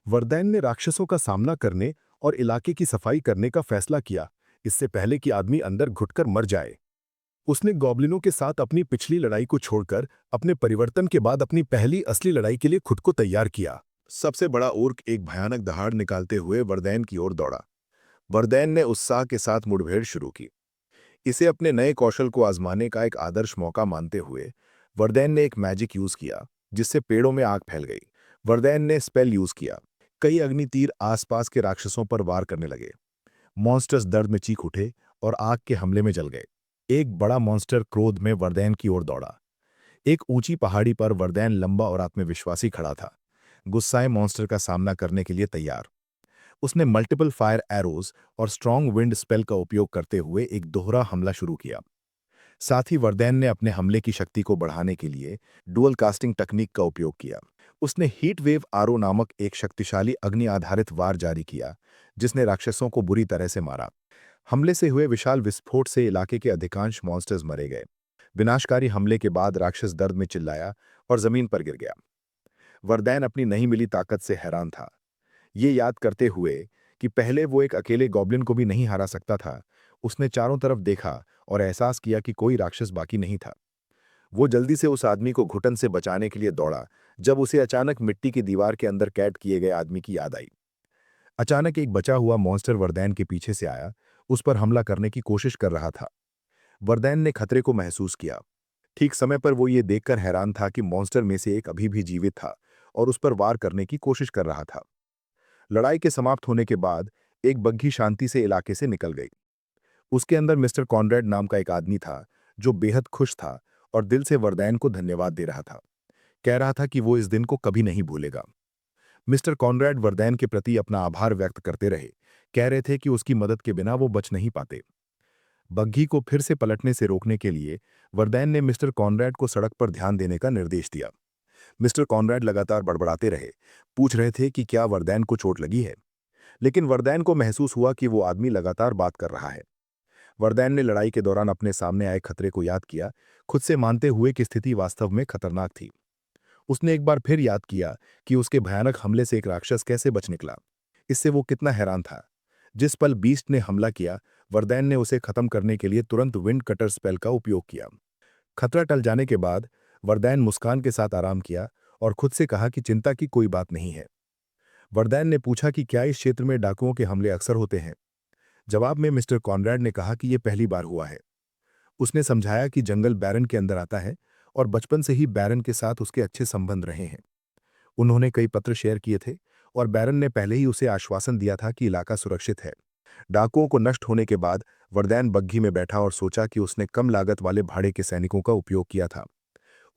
वरदैन ने राक्षसों का सामना करने और इलाके की सफाई करने का फैसला किया, इससे पहले कि आदमी अंदर घुटकर मर जाए। उसने गॉब्लिनों के साथ अपनी पिछली लड़ाई को छोड़कर अपने परिवर्तन के बाद अपनी पहली असली लड़ाई के लिए खुद को तैयार किया। सबसे बड़ा ऊर्क एक भयानक दहाड़ निकालते हुए वरदैन की ओर दौड़ा। वरदैन ने उत्साह के साथ मुठभेड़ शुरू की। इसे अपने नए कौशल को आजमाने का एक आदर्श मौका मानते हुए वरदैन ने एक मैजिक यूज किया, जिससे पेड़ों में आग फैल गई। वरदैन ने स्पेल यूज किया। कई अग्नि तीर आसपास के राक्षसों पर वार करने लगे। मॉन्स्टर्स दर्द में चीख उठे और आग के हमले में जल गए। एक बड़ा मॉन्स्टर क्रोध में वरदैन की ओर दौड़ा। एक ऊंची पहाड़ी पर वरदैन लंबा और आत्मविश्वासी खड़ा था, गुस्साए मॉन्स्टर का सामना करने के लिए तैयार। उसने मल्टीपल फायर एरोज और स्ट्रॉन्ग विंड स्पेल का उपयोग करते हुए एक दोहरा हमला शुरू किया। साथ ही वरदैन ने अपने हमले की शक्ति को बढ़ाने के लिए डुअल कास्टिंग तकनीक का उपयोग किया। उसने हीट वेव आरो नामक एक शक्तिशाली अग्नि आधारित वार जारी किया, जिसने राक्षसों को बुरी तरह से मारा। हमले से हुए विशाल विस्फोट से इलाके के अधिकांश मॉन्स्टर्स मरे गए। विनाशकारी हमले के बाद राक्षस दर्द में चिल्लाया और जमीन पर गिर गया। वरदैन अपनी नहीं मिली ताकत से हैरान था। ये याद करते हुए कि पहले वो एक अकेले गॉब्लिन को भी नहीं हरा सकता था, उसने चारों तरफ देखा और एहसास किया कि कोई राक्षस बाकी नहीं था। वो जल्दी से उस आदमी को घुटन से बचाने के लिए दौड़ा, जब उसे अचानक मिट्टी की दीवार के अंदर कैद किए गए आदमी की याद आई। अचानक एक बचा हुआ मॉन्स्टर वरदैन के पीछे से आया, उस पर हमला करने की कोशिश कर रहा था। वरदैन ने खतरे को महसूस किया। ठीक समय पर वो ये देखकर हैरान था कि मॉन्स्टर में से एक अभी भी जीवित था और उस पर वार करने की कोशिश कर रहा था। लड़ाई के समाप्त होने के बाद एक बग्घी शांति से इलाके से निकल गई। उसके अंदर मिस्टर कॉनरेड नाम का एक आदमी था, जो बेहद खुश था और दिल से वरदैन को धन्यवाद दे रहा था। कह रहा था कि वो इस दिन को कभी नहीं भूलेगा। मिस्टर कॉनरेड वरदैन के प्रति अपना आभार व्यक्त करते रहे, कह रहे थे कि उसकी मदद के बिना वो बच नहीं पाते। बग्घी को फिर से पलटने से रोकने के लिए वरदैन ने मिस्टर कॉनरेड को सड़क पर ध्यान देने का निर्देश दिया। मिस्टर कॉनरेड लगातार बड़बड़ाते रहे, पूछ रहे थे कि क्या वरदैन को चोट लगी है, लेकिन वरदैन को महसूस हुआ कि वो आदमी लगातार बात कर रहा है। वरदैन ने लड़ाई के दौरान अपने सामने आए खतरे को याद किया, खुद से मानते हुए कि स्थिति वास्तव में खतरनाक थी। उसने एक बार फिर याद किया कि उसके भयानक हमले से एक राक्षस कैसे बच निकला। इससे वो कितना हैरान था। जिस पल बीस्ट ने हमला किया, वरदैन ने उसे खत्म करने के लिए तुरंत विंड कटर स्पेल का उपयोग किया। खतरा टल जाने के बाद वरदैन मुस्कान के साथ आराम किया और खुद से कहा कि चिंता की कोई बात नहीं है। वरदैन ने पूछा कि क्या इस क्षेत्र में डाकुओं के हमले अक्सर होते हैं। जवाब में मिस्टर कॉनरेड ने कहा कि यह पहली बार हुआ है। उसने समझाया कि जंगल बैरन के अंदर आता है और बचपन से ही बैरन के साथ उसके अच्छे संबंध रहे हैं। उन्होंने कई पत्र शेयर किए थे और बैरन ने पहले ही उसे आश्वासन दिया था कि इलाका सुरक्षित है। डाकुओं को नष्ट होने के बाद वरदैन बग्घी में बैठा और सोचा कि उसने कम लागत वाले भाड़े के सैनिकों का उपयोग किया था,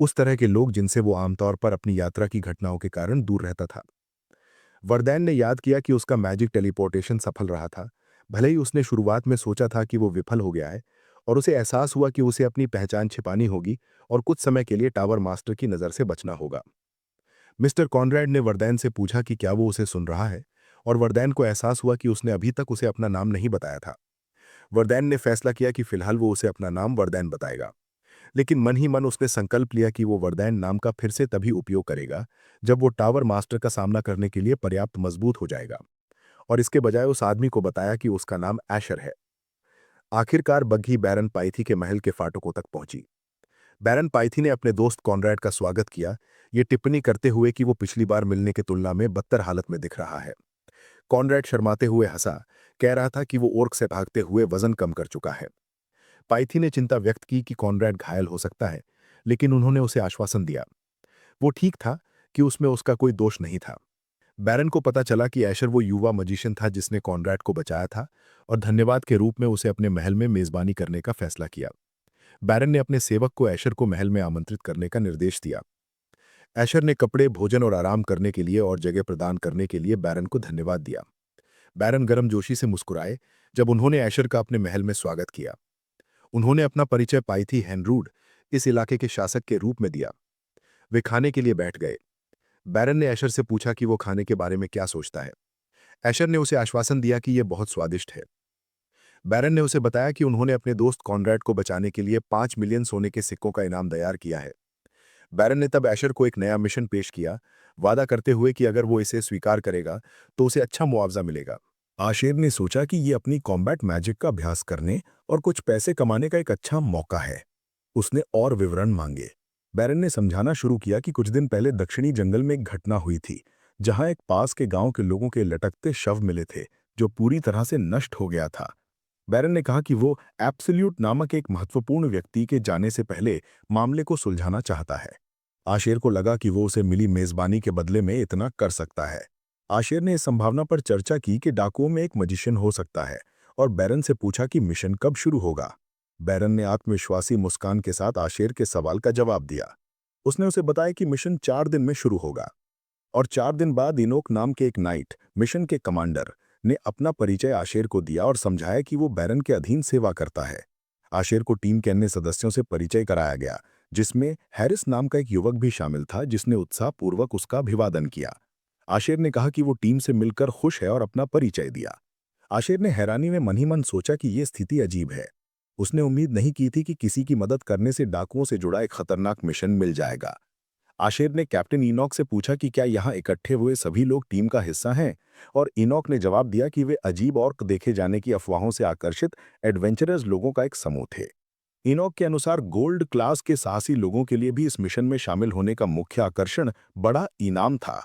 उस तरह के लोग जिनसे वो आमतौर पर अपनी यात्रा की घटनाओं के कारण दूर रहता था। वरदैन ने याद किया कि उसका मैजिक टेलीपोर्टेशन सफल रहा था, भले ही उसने शुरुआत में सोचा था कि वो विफल हो गया है, और उसे एहसास हुआ कि उसे अपनी पहचान छिपानी होगी और कुछ समय के लिए टावर मास्टर की नज़र से बचना होगा। मिस्टर कॉनरेड ने वरदैन से पूछा कि क्या वो उसे सुन रहा है, और वरदैन को एहसास हुआ कि उसने अभी तक उसे अपना नाम नहीं बताया था। वरदैन ने फैसला किया कि फिलहाल वो उसे अपना नाम वरदैन बताएगा, लेकिन मन ही मन उसने संकल्प लिया कि वो वरदैन नाम का फिर से तभी उपयोग करेगा जब वो टावर मास्टर का सामना करने के लिए पर्याप्त मजबूत हो जाएगा, और इसके बजाय उस आदमी को बताया कि उसका नाम एशर है। आखिरकार बग्घी बैरन पाइथी के महल के फाटकों तक पहुंची। बैरन पाइथी ने अपने दोस्त कॉनरेड का स्वागत किया, ये टिप्पणी करते हुए कि वो पिछली बार मिलने की तुलना में बदतर हालत में दिख रहा है। कॉनरेड शर्माते हुए हंसा, कह रहा था कि वो ओर्क से भागते हुए वजन कम कर चुका है। पाइथी ने चिंता व्यक्त की कि कॉनरेड घायल हो सकता है, लेकिन उन्होंने उसे आश्वासन दिया। वो ठीक था कि उसमें उसका कोई दोष नहीं था। बैरन को पता चला कि एशर वो युवा मजिशियन था जिसने कॉनरेड को बचाया था, और धन्यवाद के रूप में उसे अपने महल में मेजबानी करने का फैसला किया। बैरन ने अपने सेवक को एशर को महल में आमंत्रित करने का निर्देश दिया। एशर ने कपड़े, भोजन और आराम करने के लिए और जगह प्रदान करने के लिए बैरन को धन्यवाद दिया। बैरन गर्मजोशी से मुस्कुराए जब उन्होंने एशर का अपने महल में स्वागत किया। उन्होंने अपना परिचय पाइथी हेनरूड, इस इलाके के शासक के रूप में दिया। वे खाने के लिए बैठ गए। बैरन ने एशर से पूछा कि वो खाने के बारे में क्या सोचता है। एशर ने उसे आश्वासन दिया कि यह बहुत स्वादिष्ट है। बैरन ने उसे बताया कि उन्होंने अपने दोस्त कॉनरेड को बचाने के लिए 5 मिलियन सोने के सिक्कों का इनाम तैयार किया है। बैरन ने तब एशर को एक नया मिशन पेश किया, वादा करते हुए कि अगर वो इसे स्वीकार करेगा तो उसे अच्छा मुआवजा मिलेगा। आशेर ने सोचा कि ये अपनी कॉम्बैट मैजिक का अभ्यास करने और कुछ पैसे कमाने का एक अच्छा मौका है। उसने और विवरण मांगे। बैरन ने समझाना शुरू किया कि कुछ दिन पहले दक्षिणी जंगल में एक घटना हुई थी, जहां एक पास के गांव के लोगों के लटकते शव मिले थे, जो पूरी तरह से नष्ट हो गया था। बैरन ने कहा कि वो एब्सोल्यूट नामक एक महत्वपूर्ण व्यक्ति के जाने से पहले मामले को सुलझाना चाहता है। आशेर को लगा कि वो उसे मिली मेजबानी के बदले में इतना कर सकता है। आशेर ने इस संभावना पर चर्चा की कि डाकुओं में एक मजिशियन हो सकता है, और बैरन से पूछा कि मिशन कब शुरू होगा। बैरन ने आत्मविश्वासी मुस्कान के साथ आशेर के सवाल का जवाब दिया। उसने उसे बताया कि मिशन 4 दिन में शुरू होगा, और 4 दिन बाद इनोक नाम के एक नाइट, मिशन के कमांडर, ने अपना परिचय आशेर को दिया और समझाया कि वो बैरन के अधीन सेवा करता है। आशेर को टीम के अन्य सदस्यों से परिचय कराया गया, जिसमें हैरिस नाम का एक युवक भी शामिल था, जिसने उत्साहपूर्वक उसका अभिवादन किया। आशेर ने कहा कि वो टीम से मिलकर खुश है और अपना परिचय दिया। आशेर ने हैरानी में मन ही मन सोचा कि ये स्थिति अजीब है। उसने उम्मीद नहीं की थी कि किसी की मदद करने से डाकुओं से जुड़ा एक खतरनाक मिशन मिल जाएगा। आशेर ने कैप्टन इनॉक से पूछा कि क्या यहाँ इकट्ठे हुए सभी लोग टीम का हिस्सा हैं, और इनॉक ने जवाब दिया कि वे अजीब और देखे जाने की अफवाहों से आकर्षित एडवेंचरस लोगों का एक समूह थे। इनॉक के अनुसार गोल्ड क्लास के साहसी लोगों के लिए भी इस मिशन में शामिल होने का मुख्य आकर्षण बड़ा इनाम था।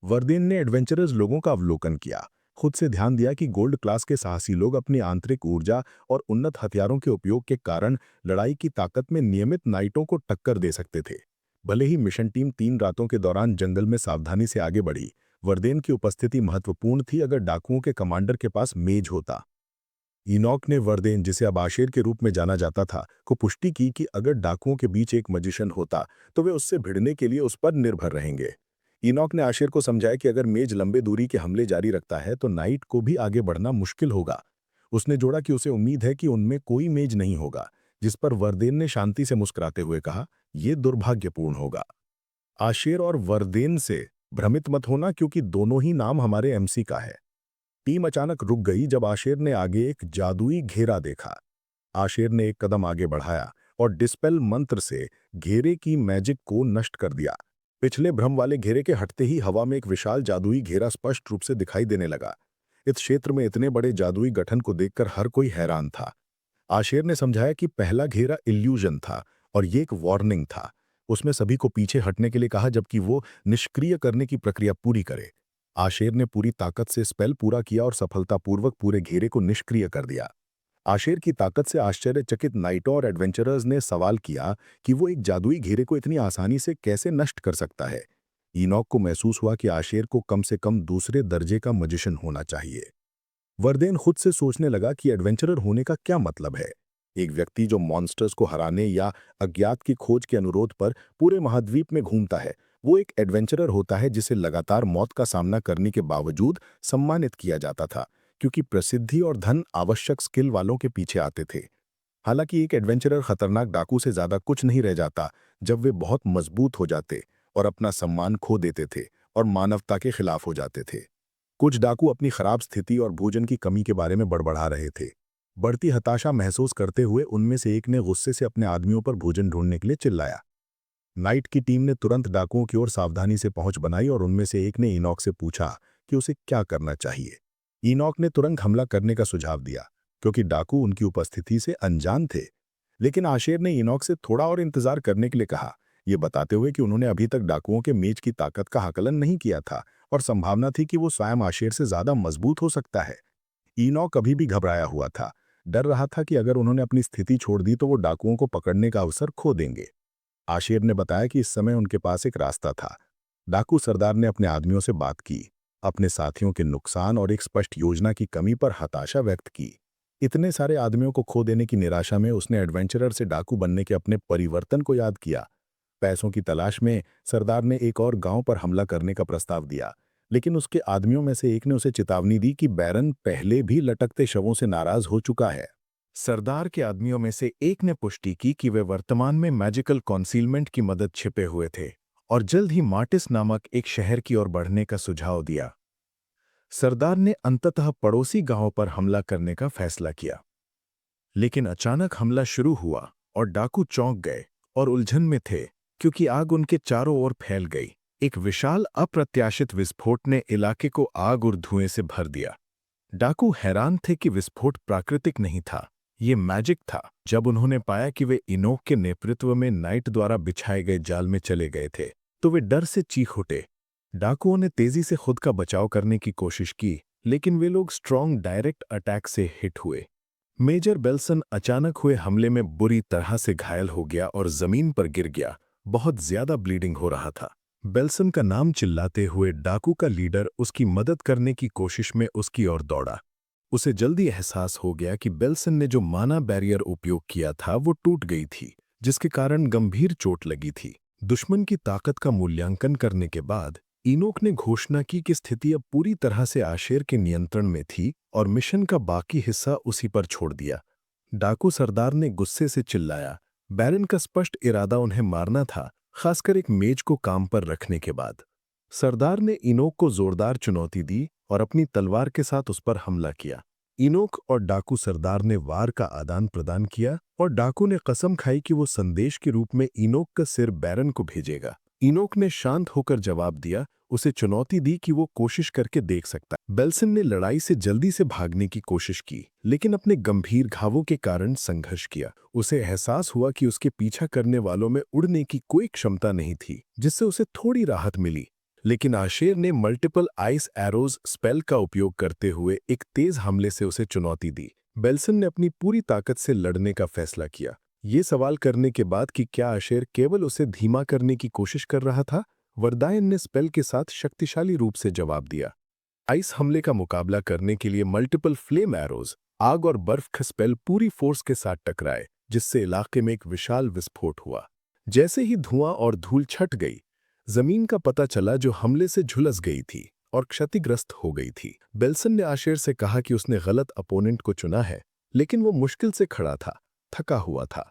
वर्दीन ने एडवेंचरस लोगों का अवलोकन किया, खुद से ध्यान दिया कि गोल्ड क्लास के साहसी लोग अपनी आंतरिक ऊर्जा और उन्नत हथियारों के उपयोग के कारण लड़ाई की ताकत में नियमित नाइटों को टक्कर दे सकते थे। भले ही मिशन टीम 3 रातों के दौरान जंगल में सावधानी से आगे बढ़ी, वर्देन की उपस्थिति महत्वपूर्ण थी। अगर डाकुओं के कमांडर के पास मेज होता। इनॉक ने वर्देन, जिसे अब आशेर के रूप में जाना जाता था, को पुष्टि की कि अगर डाकुओं के बीच एक मजिशियन होता तो वे उससे भिड़ने के लिए उस पर निर्भर रहेंगे। इनॉक ने आशेर को समझाया कि अगर मेज लंबे दूरी के हमले जारी रखता है तो नाइट को भी आगे बढ़ना मुश्किल होगा। उसने जोड़ा कि उसे उम्मीद है कि उनमें कोई मेज नहीं होगा, जिस पर वर्देन ने शांति से मुस्कुराते हुए कहा, यह दुर्भाग्यपूर्ण होगा। आशेर और वर्देन से भ्रमित मत होना, क्योंकि दोनों ही नाम हमारे एमसी का है। टीम अचानक रुक गई जब आशेर ने आगे एक जादुई घेरा देखा। आशेर ने एक कदम आगे बढ़ाया और डिस्पेल मंत्र से घेरे की मैजिक को नष्ट कर दिया। पिछले भ्रम वाले घेरे के हटते ही हवा में एक विशाल जादुई घेरा स्पष्ट रूप से दिखाई देने लगा। इस क्षेत्र में इतने बड़े जादुई गठन को देखकर हर कोई हैरान था। आशेर ने समझाया कि पहला घेरा इल्यूजन था और ये एक वार्निंग था। उसमें सभी को पीछे हटने के लिए कहा, जबकि वो निष्क्रिय करने की प्रक्रिया पूरी करे। आशेर ने पूरी ताकत से स्पेल पूरा किया और सफलतापूर्वक पूरे घेरे को निष्क्रिय कर दिया। आशेर की ताकत से आश्चर्यचकित नाइटों और एडवेंचरर्स ने सवाल किया कि वो एक जादुई घेरे को इतनी आसानी से कैसे नष्ट कर सकता है। इनॉक को महसूस हुआ कि आशेर को कम से कम दूसरे दर्जे का मजिशियन होना चाहिए। वर्देन खुद से सोचने लगा कि एडवेंचरर होने का क्या मतलब है। एक व्यक्ति जो मॉन्स्टर्स को हराने या अज्ञात की खोज के अनुरोध पर पूरे महाद्वीप में घूमता है, वो एक एडवेंचरर होता है जिसे लगातार मौत का सामना करने के बावजूद सम्मानित किया जाता था, क्योंकि प्रसिद्धि और धन आवश्यक स्किल वालों के पीछे आते थे। हालांकि एक एडवेंचरर खतरनाक डाकू से ज्यादा कुछ नहीं रह जाता जब वे बहुत मजबूत हो जाते और अपना सम्मान खो देते थे और मानवता के खिलाफ हो जाते थे। कुछ डाकू अपनी खराब स्थिति और भोजन की कमी के बारे में बड़बड़ा रहे थे। बढ़ती हताशा महसूस करते हुए उनमें से एक ने गुस्से से अपने आदमियों पर भोजन ढूंढने के लिए चिल्लाया। नाइट की टीम ने तुरंत डाकुओं की ओर सावधानी से पहुंच बनाई और उनमें से एक ने इनॉक से पूछा कि उसे क्या करना चाहिए। इनॉक ने तुरंत हमला करने का सुझाव दिया, क्योंकि डाकू उनकी उपस्थिति से अनजान थे। लेकिन आशेर ने इनॉक से थोड़ा और इंतजार करने के लिए कहा, ये बताते हुए कि उन्होंने अभी तक डाकुओं के मेज की ताकत का आकलन नहीं किया था और संभावना थी कि वो स्वयं आशेर से ज्यादा मजबूत हो सकता है। इनॉक अभी भी घबराया हुआ था, डर रहा था कि अगर उन्होंने अपनी स्थिति छोड़ दी तो वो डाकुओं को पकड़ने का अवसर खो देंगे। आशेर ने बताया कि इस समय उनके पास एक रास्ता था। डाकू सरदार ने अपने आदमियों से बात की, अपने साथियों के नुकसान और एक स्पष्ट योजना की कमी पर हताशा व्यक्त की। इतने सारे आदमियों को खो देने की निराशा में उसने एडवेंचरर से डाकू बनने के अपने परिवर्तन को याद किया। पैसों की तलाश में सरदार ने एक और गांव पर हमला करने का प्रस्ताव दिया, लेकिन उसके आदमियों में से एक ने उसे चेतावनी दी कि बैरन पहले भी लटकते शवों से नाराज हो चुका है। सरदार के आदमियों में से एक ने पुष्टि की कि वे वर्तमान में मैजिकल कॉन्सीलमेंट की मदद छिपे हुए थे और जल्द ही मार्टिस नामक एक शहर की ओर बढ़ने का सुझाव दिया। सरदार ने अंततः पड़ोसी गांवों पर हमला करने का फैसला किया, लेकिन अचानक हमला शुरू हुआ और डाकू चौंक गए और उलझन में थे, क्योंकि आग उनके चारों ओर फैल गई। एक विशाल अप्रत्याशित विस्फोट ने इलाके को आग और धुएं से भर दिया। डाकू हैरान थे कि विस्फोट प्राकृतिक नहीं था, ये मैजिक था। जब उन्होंने पाया कि वे इनोक के नेतृत्व में नाइट द्वारा बिछाए गए जाल में चले गए थे, तो वे डर से चीख उठे। डाकुओं ने तेजी से खुद का बचाव करने की कोशिश की, लेकिन वे लोग स्ट्रॉन्ग डायरेक्ट अटैक से हिट हुए। मेजर बेल्सन अचानक हुए हमले में बुरी तरह से घायल हो गया और जमीन पर गिर गया। बहुत ज्यादा ब्लीडिंग हो रहा था। बेल्सन का नाम चिल्लाते हुए डाकू का लीडर उसकी मदद करने की कोशिश में उसकी ओर दौड़ा। उसे जल्दी एहसास हो गया कि बेल्सन ने जो माना बैरियर उपयोग किया था वो टूट गई थी, जिसके कारण गंभीर चोट लगी थी। दुश्मन की ताकत का मूल्यांकन करने के बाद इनोक ने घोषणा की कि स्थिति अब पूरी तरह से आशेर के नियंत्रण में थी और मिशन का बाकी हिस्सा उसी पर छोड़ दिया। डाकू सरदार ने गुस्से से चिल्लाया। बैरन का स्पष्ट इरादा उन्हें मारना था, खासकर एक मेज को काम पर रखने के बाद। सरदार ने इनोक को जोरदार चुनौती दी और अपनी तलवार के साथ उस पर हमला किया। इनोक और डाकू सरदार ने वार का आदान प्रदान किया और डाकू ने कसम खाई कि वो संदेश के रूप में इनोक का सिर बैरन को भेजेगा। इनोक ने शांत होकर जवाब दिया, उसे चुनौती दी कि वो कोशिश करके देख सकता है। बेल्सन ने लड़ाई से जल्दी से भागने की कोशिश की, लेकिन अपने गंभीर घावों के कारण संघर्ष किया। उसे एहसास हुआ कि उसके पीछा करने वालों में उड़ने की कोई क्षमता नहीं थी, जिससे उसे थोड़ी राहत मिली। लेकिन आशेर ने मल्टीपल आइस एरोज स्पेल का उपयोग करते हुए एक तेज हमले से उसे चुनौती दी। बेल्सन ने अपनी पूरी ताकत से लड़ने का फैसला किया, ये सवाल करने के बाद कि क्या आशेर केवल उसे धीमा करने की कोशिश कर रहा था। वर्दायन ने स्पेल के साथ शक्तिशाली रूप से जवाब दिया। आइस हमले का मुकाबला करने के लिए मल्टीपल फ्लेम एरोज, आग और बर्फ का स्पेल पूरी फोर्स के साथ टकराए, जिससे इलाके में एक विशाल विस्फोट हुआ। जैसे ही धुआं और धूल छट गई, जमीन का पता चला जो हमले से झुलस गई थी और क्षतिग्रस्त हो गई थी। बेल्सन ने आशेर से कहा कि उसने गलत अपोनेंट को चुना है, लेकिन वो मुश्किल से खड़ा था, थका हुआ था।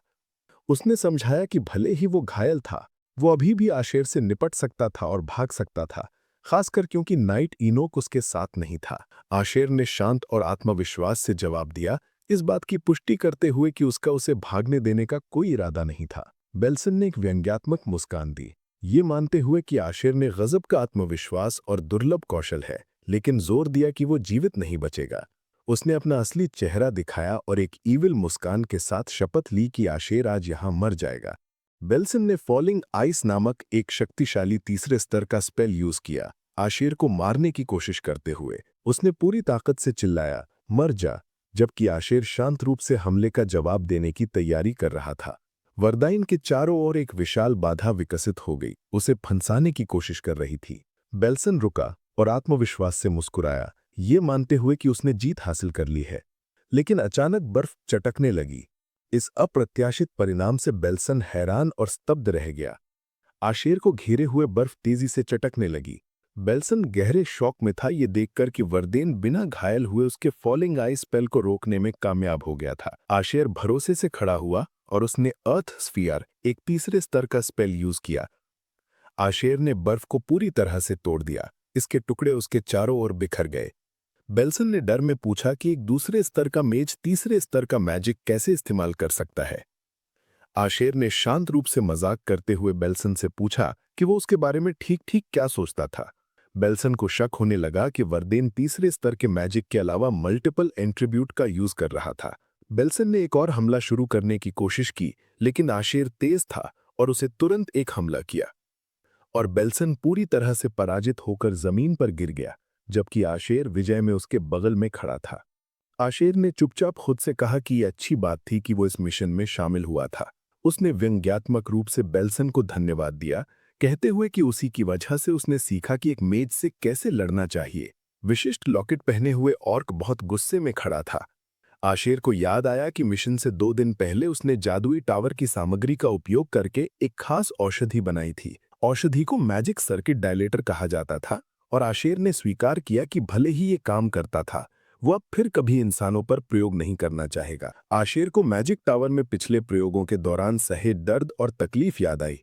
उसने समझाया कि भले ही वो घायल था, वो अभी भी आशेर से निपट सकता था और भाग सकता था, खासकर क्योंकि नाइट इनोक उसके साथ नहीं था। आशेर ने शांत और आत्मविश्वास से जवाब दिया, इस बात की पुष्टि करते हुए कि उसका उसे भागने देने का कोई इरादा नहीं था। बेल्सन ने एक व्यंग्यात्मक मुस्कान दी, ये मानते हुए कि आशेर ने गजब का आत्मविश्वास और दुर्लभ कौशल है, लेकिन जोर दिया कि वो जीवित नहीं बचेगा। उसने अपना असली चेहरा दिखाया और एक ईविल मुस्कान के साथ शपथ ली कि आशेर आज यहां मर जाएगा। बेल्सन ने फॉलिंग आइस नामक एक शक्तिशाली तीसरे स्तर का स्पेल यूज किया, आशेर को मारने की कोशिश करते हुए। उसने पूरी ताकत से चिल्लाया, मर जा, जबकि आशेर शांत रूप से हमले का जवाब देने की तैयारी कर रहा था। वर्दाइन के चारों ओर एक विशाल बाधा विकसित हो गई, उसे फंसाने की कोशिश कर रही थी। बेल्सन रुका और आत्मविश्वास से मुस्कुराया, ये मानते हुए कि उसने जीत हासिल कर ली है। लेकिन अचानक बर्फ चटकने लगी। इस अप्रत्याशित परिणाम से बेल्सन हैरान और स्तब्ध रह गया। आशेर को घेरे हुए बर्फ तेजी से चटकने लगी। बेल्सन गहरे शौक में था ये देखकर कि वर्देन बिना घायल हुए उसके फॉलिंग आइस स्पेल को रोकने में कामयाब हो गया था। आशेर भरोसे से खड़ा हुआ और उसने अर्थ स्फीयर, एक तीसरे स्तर का स्पेल यूज किया। आशेर ने बर्फ को पूरी तरह से तोड़ दिया, इसके टुकड़े उसके चारों ओर बिखर गए। बेल्सन ने डर में पूछा कि एक दूसरे स्तर का मेज तीसरे स्तर का मैजिक कैसे इस्तेमाल कर सकता है। आशेर ने शांत रूप से मजाक करते हुए बेल्सन से पूछा कि वो उसके बारे में ठीक ठीक क्या सोचता था। बेल्सन को शक होने लगा कि वर्देन तीसरे स्तर के मैजिक के अलावा मल्टीपल एंट्रीब्यूट का यूज कर रहा था। बेल्सन ने एक और हमला शुरू करने की कोशिश की, लेकिन आशेर तेज था और उसे तुरंत एक हमला किया और बेल्सन पूरी तरह से पराजित होकर जमीन पर गिर गया, जबकि आशेर विजय में उसके बगल में खड़ा था। आशेर ने चुपचाप खुद से कहा कि यह अच्छी बात थी कि वो इस मिशन में शामिल हुआ था। उसने व्यंग्यात्मक रूप से बेल्सन को धन्यवाद दिया, कहते हुए कि उसी की वजह से उसने सीखा कि एक मेज से कैसे लड़ना चाहिए। विशिष्ट लॉकेट पहने हुए ऑर्क बहुत गुस्से में खड़ा था। आशेर को याद आया कि मिशन से 2 दिन पहले उसने जादुई टावर की सामग्री का उपयोग करके एक खास औषधि बनाई थी। औषधि को मैजिक सर्किट डायलेटर कहा जाता था और आशेर ने स्वीकार किया कि भले ही ये काम करता था, वो अब फिर कभी इंसानों पर प्रयोग नहीं करना चाहेगा। आशेर को मैजिक टावर में पिछले प्रयोगों के दौरान सहे दर्द और तकलीफ याद आई।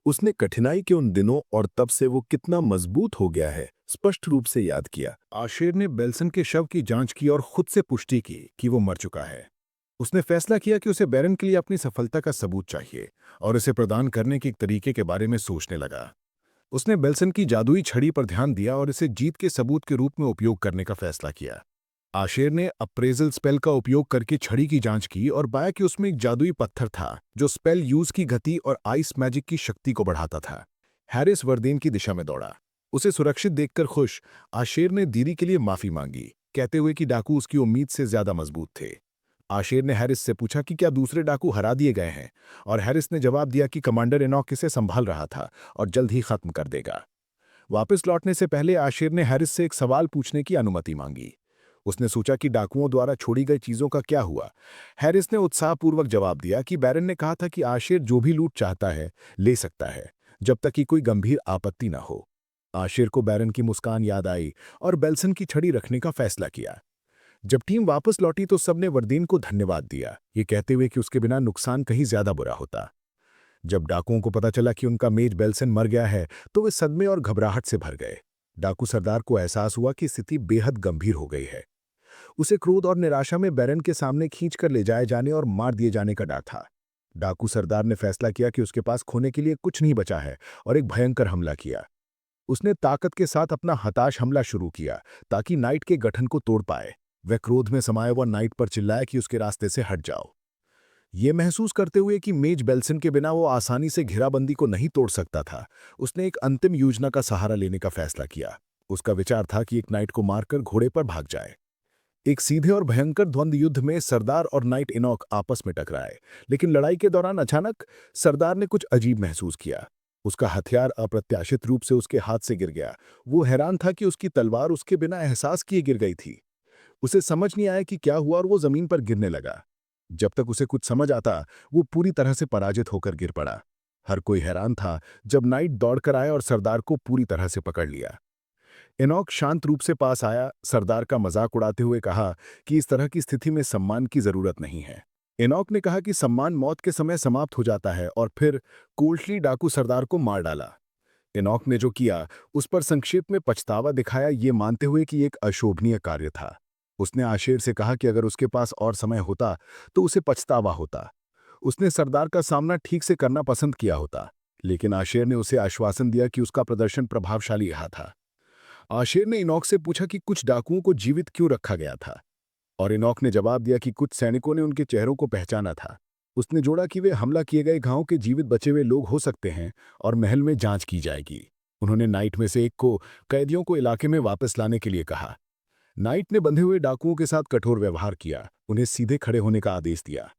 उसने कठिनाई के उन दिनों और तब से वो कितना मजबूत हो गया है स्पष्ट रूप से याद किया। आशेर ने बेल्सन के शव की जांच की और खुद से पुष्टि की कि वो मर चुका है। उसने फैसला किया कि उसे बैरन के लिए अपनी सफलता का सबूत चाहिए और इसे प्रदान करने के एक तरीके के बारे में सोचने लगा। उसने बेल्सन की जादुई छड़ी पर ध्यान दिया और इसे जीत के सबूत के रूप में उपयोग करने का फैसला किया। आशेर ने अप्रेजल स्पेल का उपयोग करके छड़ी की जांच की और पाया कि उसमें एक जादुई पत्थर था जो स्पेल यूज की गति और आइस मैजिक की शक्ति को बढ़ाता था। हैरिस वर्देन की दिशा में दौड़ा। उसे सुरक्षित देखकर खुश, आशेर ने देरी के लिए माफी मांगी, कहते हुए कि डाकू उसकी उम्मीद से ज्यादा मजबूत थे। आशेर ने हैरिस से पूछा कि क्या दूसरे डाकू हरा दिए गए हैं, और हैरिस ने जवाब दिया कि कमांडर एनॉक इसे संभाल रहा था और जल्द ही खत्म कर देगा। वापस लौटने से पहले आशेर ने हैरिस से एक सवाल पूछने की अनुमति मांगी। उसने सोचा कि डाकुओं द्वारा छोड़ी गई चीजों का क्या हुआ। हैरिस ने उत्साहपूर्वक जवाब दिया कि बैरन ने कहा था कि आशेर जो भी लूट चाहता है ले सकता है, जब तक कि कोई गंभीर आपत्ति न हो। आशेर को बैरन की मुस्कान याद आई और बेल्सन की छड़ी रखने का फैसला किया। जब टीम वापस लौटी तो सबने वर्दीन को धन्यवाद दिया, ये कहते हुए कि उसके बिना नुकसान कहीं ज्यादा बुरा होता। जब डाकुओं को पता चला कि उनका मेज बेल्सन मर गया है तो वे सदमे और घबराहट से भर गए। डाकू सरदार को एहसास हुआ कि स्थिति बेहद गंभीर हो गई है। उसे क्रोध और निराशा में बैरन के सामने खींचकर ले जाए जाने और मार दिए जाने का डर था। डाकू सरदार ने फैसला किया कि उसके पास खोने के लिए कुछ नहीं बचा है और एक भयंकर हमला किया। उसने ताकत के साथ अपना हताश हमला शुरू किया ताकि नाइट के गठन को तोड़ पाए। वह क्रोध में समाया हुआ नाइट पर चिल्लाया कि उसके रास्ते से हट जाओ। ये महसूस करते हुए कि मेज बेल्सन के बिना वो आसानी से घेराबंदी को नहीं तोड़ सकता था, उसने एक अंतिम योजना का सहारा लेने का फैसला किया। उसका विचार था कि एक नाइट को मारकर घोड़े पर भाग जाए। एक सीधे और भयंकर द्वंद्व युद्ध में सरदार और नाइट एनॉक आपस में टकराए, लेकिन लड़ाई के दौरान अचानक सरदार ने कुछ अजीब महसूस किया। उसका हथियार अप्रत्याशित रूप से उसके हाथ से गिर गया। वो हैरान था कि उसकी तलवार उसके बिना एहसास किए गिर गई थी। उसे समझ नहीं आया कि क्या हुआ और वो जमीन पर गिरने लगा। जब तक उसे कुछ समझ आता, वो पूरी तरह से पराजित होकर गिर पड़ा। हर कोई हैरान था जब नाइट दौड़कर आया और सरदार को पूरी तरह से पकड़ लिया। एनॉक शांत रूप से पास आया, सरदार का मजाक उड़ाते हुए कहा कि इस तरह की स्थिति में सम्मान की जरूरत नहीं है। एनॉक ने कहा कि सम्मान मौत के समय समाप्त हो जाता है और फिर कोल्टली डाकू सरदार को मार डाला। एनॉक ने जो किया उस पर संक्षेप में पछतावा दिखाया, ये मानते हुए कि एक अशोभनीय कार्य था। उसने आशेर से कहा कि अगर उसके पास और समय होता तो उसे पछतावा होता। उसने सरदार का सामना ठीक से करना पसंद किया होता, लेकिन आशेर ने उसे आश्वासन दिया कि उसका प्रदर्शन प्रभावशाली रहा था। आशेर ने इनॉक से पूछा कि कुछ डाकुओं को जीवित क्यों रखा गया था, और इनॉक ने जवाब दिया कि कुछ सैनिकों ने उनके चेहरों को पहचाना था। उसने जोड़ा कि वे हमला किए गए गांव के जीवित बचे हुए लोग हो सकते हैं और महल में जांच की जाएगी। उन्होंने नाइट में से एक को कैदियों को इलाके में वापस लाने के लिए कहा। नाइट ने बंधे हुए डाकुओं के साथ कठोर व्यवहार किया, उन्हें सीधे खड़े होने का आदेश दिया।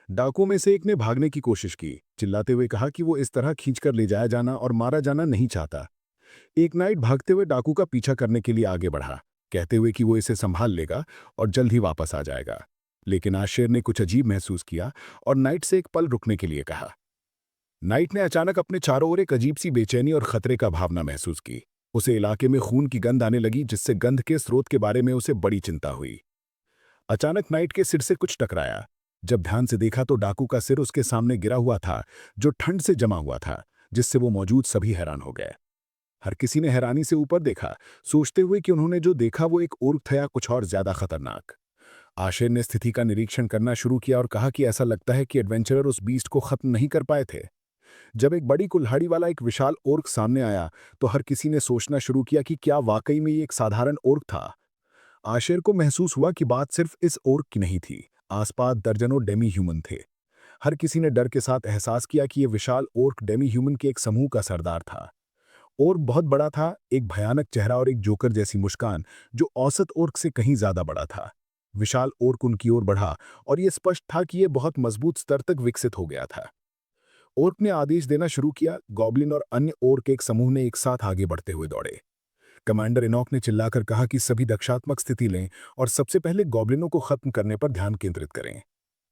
डाकुओं में से एक ने भागने की कोशिश की, चिल्लाते हुए कहा कि वो इस तरह खींचकर ले जाया जाना और मारा जाना नहीं चाहता। एक नाइट भागते हुए डाकू का पीछा करने के लिए आगे बढ़ा, कहते हुए कि वो इसे संभाल लेगा और जल्द ही वापस आ जाएगा। लेकिन आशेर ने कुछ अजीब महसूस किया और नाइट से एक पल रुकने के लिए कहा। नाइट ने अचानक अपने चारों ओर एक अजीब सी बेचैनी और खतरे का भावना महसूस की। उसे इलाके में खून की गंध आने लगी, जिससे गंध के स्रोत के बारे में उसे बड़ी चिंता हुई। अचानक नाइट के सिर से कुछ टकराया। जब ध्यान से देखा तो डाकू का सिर उसके सामने गिरा हुआ था, जो ठंड से जमा हुआ था, जिससे वो मौजूद सभी हैरान हो गए। हर किसी ने हैरानी से ऊपर देखा, सोचते हुए कि उन्होंने जो देखा वो एक ओर्क था या कुछ और ज्यादा खतरनाक। आशेर ने स्थिति का निरीक्षण करना शुरू किया और कहा कि ऐसा लगता है कि एडवेंचरर उस बीस्ट को खत्म नहीं कर पाए थे। जब एक बड़ी कुल्हाड़ी वाला एक विशाल ओर्क सामने आया तो हर किसी ने सोचना शुरू किया कि क्या वाकई में ये एक साधारण ओर्क था। आशेर को महसूस हुआ कि बात सिर्फ इस ओर्क की नहीं थी, आसपास दर्जनों डेमी ह्यूमन थे। हर किसी ने डर के साथ एहसास किया कि यह विशाल ओर्क डेमी ह्यूमन के एक समूह का सरदार था। ओर्क बहुत बड़ा था, एक भयानक चेहरा और एक जोकर जैसी मुस्कान जो औसत ओर्क से कहीं ज्यादा बड़ा था। विशाल ओर्क उनकी ओर बढ़ा और यह स्पष्ट था कि यह बहुत मजबूत स्तर तक विकसित हो गया था। ओर्क ने आदेश देना शुरू किया। गॉब्लिन और अन्य ओर्क एक समूह ने एक साथ आगे बढ़ते हुए दौड़े। कमांडर इनॉक ने चिल्लाकर कहा कि सभी रक्षात्मक स्थिति लें और सबसे पहले गॉब्लिनों को खत्म करने पर ध्यान केंद्रित करें।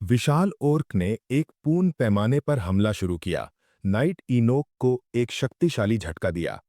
विशाल ओर्क ने एक पूर्ण पैमाने पर हमला शुरू किया। नाइट इनोक को एक शक्तिशाली झटका दिया।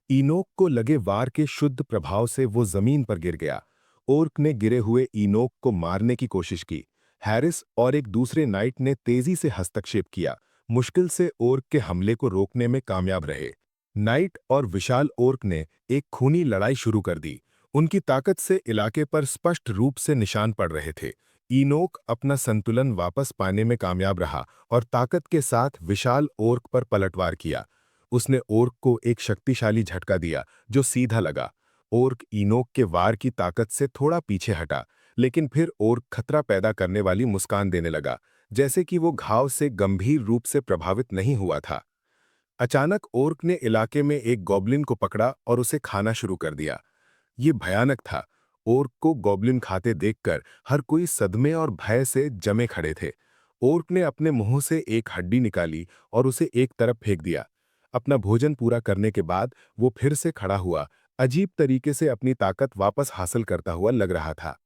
इनोक को लगे वार के शुद्ध प्रभाव से वो जमीन पर गिर गया। ओर्क ने गिरे हुए इनोक को मारने की कोशिश की। हैरिस और एक दूसरे नाइट ने तेजी से हस्तक्षेप किया, मुश्किल से ओर्क के हमले को रोकने में कामयाब रहे। नाइट और विशाल ओर्क ने एक खूनी लड़ाई शुरू कर दी। उनकी ताकत से इलाके पर स्पष्ट रूप से निशान पड़ रहे थे। इनोक अपना संतुलन वापस पाने में कामयाब रहा और ताकत के साथ विशाल ओर्क पर पलटवार किया। उसने ओर्क को एक शक्तिशाली झटका दिया जो सीधा लगा। ओर्क इनोक के वार की ताकत से थोड़ा पीछे हटा, लेकिन फिर ओर्क खतरा पैदा करने वाली मुस्कान देने लगा, जैसे कि वो घाव से गंभीर रूप से प्रभावित नहीं हुआ था। अचानक ओर्क ने इलाके में एक गॉब्लिन को पकड़ा और उसे खाना शुरू कर दिया। ये भयानक था। ओर्क को गॉब्लिन खाते देखकर हर कोई सदमे और भय से जमे खड़े थे। ओर्क ने अपने मुंह से एक हड्डी निकाली और उसे एक तरफ फेंक दिया। अपना भोजन पूरा करने के बाद वो फिर से खड़ा हुआ, अजीब तरीके से अपनी ताकत वापस हासिल करता हुआ लग रहा था।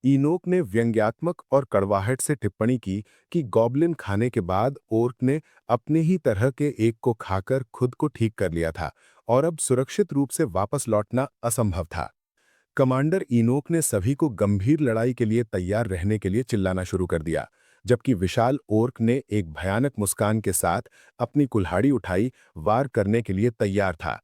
इनोक ने व्यंग्यात्मक और कड़वाहट से टिप्पणी की कि गॉब्लिन खाने के बाद ओर्क ने अपने ही तरह के एक को खाकर खुद को ठीक कर लिया था और अब सुरक्षित रूप से वापस लौटना असंभव था। कमांडर इनोक ने सभी को गंभीर लड़ाई के लिए तैयार रहने के लिए चिल्लाना शुरू कर दिया, जबकि विशाल ओर्क ने एक भयानक मुस्कान के साथ अपनी कुल्हाड़ी उठाई, वार करने के लिए तैयार था।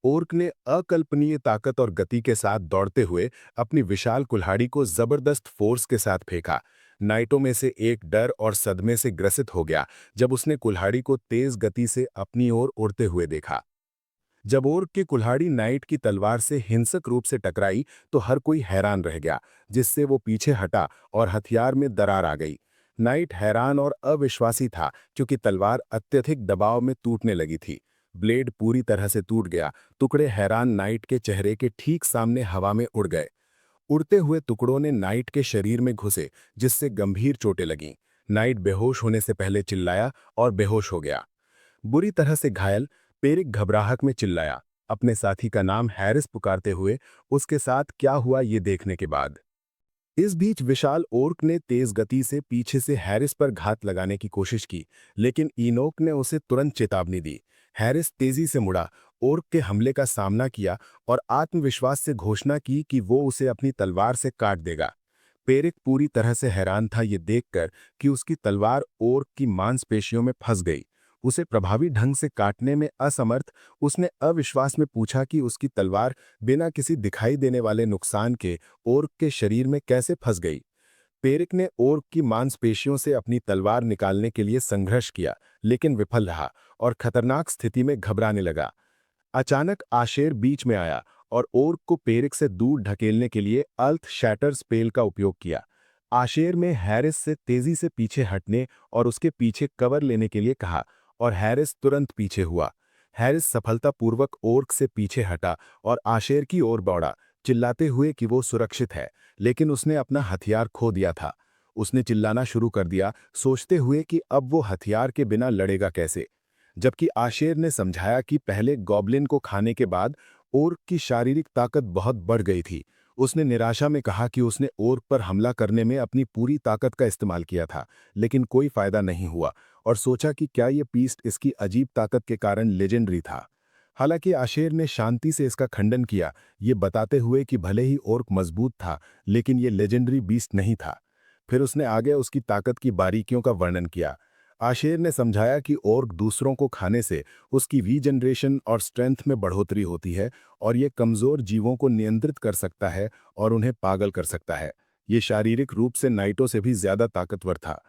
ओर्क ने अकल्पनीय ताकत और गति के साथ दौड़ते हुए अपनी विशाल कुल्हाड़ी को जबरदस्त फोर्स के साथ फेंका। नाइटों में से एक डर और सदमे से ग्रसित हो गया जब उसने कुल्हाड़ी को तेज गति से अपनी ओर उड़ते हुए देखा। जब ओर्क की कुल्हाड़ी नाइट की तलवार से हिंसक रूप से टकराई तो हर कोई हैरान रह गया, जिससे वो पीछे हटा और हथियार में दरार आ गई। नाइट हैरान और अविश्वासी था क्योंकि तलवार अत्यधिक दबाव में टूटने लगी थी। ब्लेड पूरी तरह से टूट गया। टुकड़े हैरान नाइट के चेहरे के ठीक सामने हवा में उड़ गए। उड़ते हुए टुकड़ों ने नाइट के शरीर में घुसे, जिससे गंभीर चोटें लगीं। नाइट बेहोश होने से पहले चिल्लाया और बेहोश हो गया। बुरी तरह से घायल पेरिक घबराहट में चिल्लाया, अपने साथी का नाम हैरिस पुकारते हुए उसके साथ क्या हुआ ये देखने के बाद। इस बीच विशाल ओर्क ने तेज गति से पीछे से हैरिस पर घात लगाने की कोशिश की, लेकिन इनोक ने उसे तुरंत चेतावनी दी। हैरिस तेजी से मुड़ा, ओर्क के हमले का सामना किया और आत्मविश्वास से घोषणा की कि वो उसे अपनी तलवार से काट देगा। पेरिक पूरी तरह से हैरान था ये देखकर कि उसकी तलवार ओर्क की मांसपेशियों में फंस गई। उसे प्रभावी ढंग से काटने में असमर्थ, उसने अविश्वास में पूछा कि उसकी तलवार बिना किसी दिखाई देने वाले नुकसान के ओर्क के शरीर में कैसे फंस गई। पेरिक ने ओर्क की मांसपेशियों से अपनी तलवार निकालने के लिए संघर्ष किया, लेकिन विफल रहा और खतरनाक स्थिति में घबराने लगा। अचानक आशेर बीच में आया और ओर्क को पेरिक से दूर ढकेलने के लिए अर्थ शैटर स्पेल का उपयोग किया। आशेर में हैरिस से तेजी से पीछे हटने और उसके पीछे कवर लेने के लिए कहा और हैरिस तुरंत पीछे हुआ। हैरिस सफलतापूर्वक ओर्क से पीछे हटा और आशेर की ओर दौड़ा, चिल्लाते हुए कि वो सुरक्षित है, लेकिन उसने अपना हथियार खो दिया था। उसने चिल्लाना शुरू कर दिया, सोचते हुए कि अब वो हथियार के बिना लड़ेगा कैसे। जबकि आशेर ने समझाया कि पहले गॉब्लिन को खाने के बाद ओर्क की शारीरिक ताकत बहुत बढ़ गई थी। उसने निराशा में कहा कि उसने ओर्क पर हमला करने में अपनी पूरी ताकत का इस्तेमाल किया था, लेकिन कोई फायदा नहीं हुआ, और सोचा कि क्या ये बीस्ट इसकी अजीब ताकत के कारण लेजेंडरी था। हालांकि आशेर ने शांति से इसका खंडन किया, ये बताते हुए कि भले ही ओर्क मजबूत था, लेकिन ये लेजेंडरी बीस्ट नहीं था। फिर उसने आगे उसकी ताकत की बारीकियों का वर्णन किया। आशेर ने समझाया कि ओर्क दूसरों को खाने से उसकी रीजनरेशन और स्ट्रेंथ में बढ़ोतरी होती है और ये कमज़ोर जीवों को नियंत्रित कर सकता है और उन्हें पागल कर सकता है। ये शारीरिक रूप से नाइटों से भी ज्यादा ताकतवर था।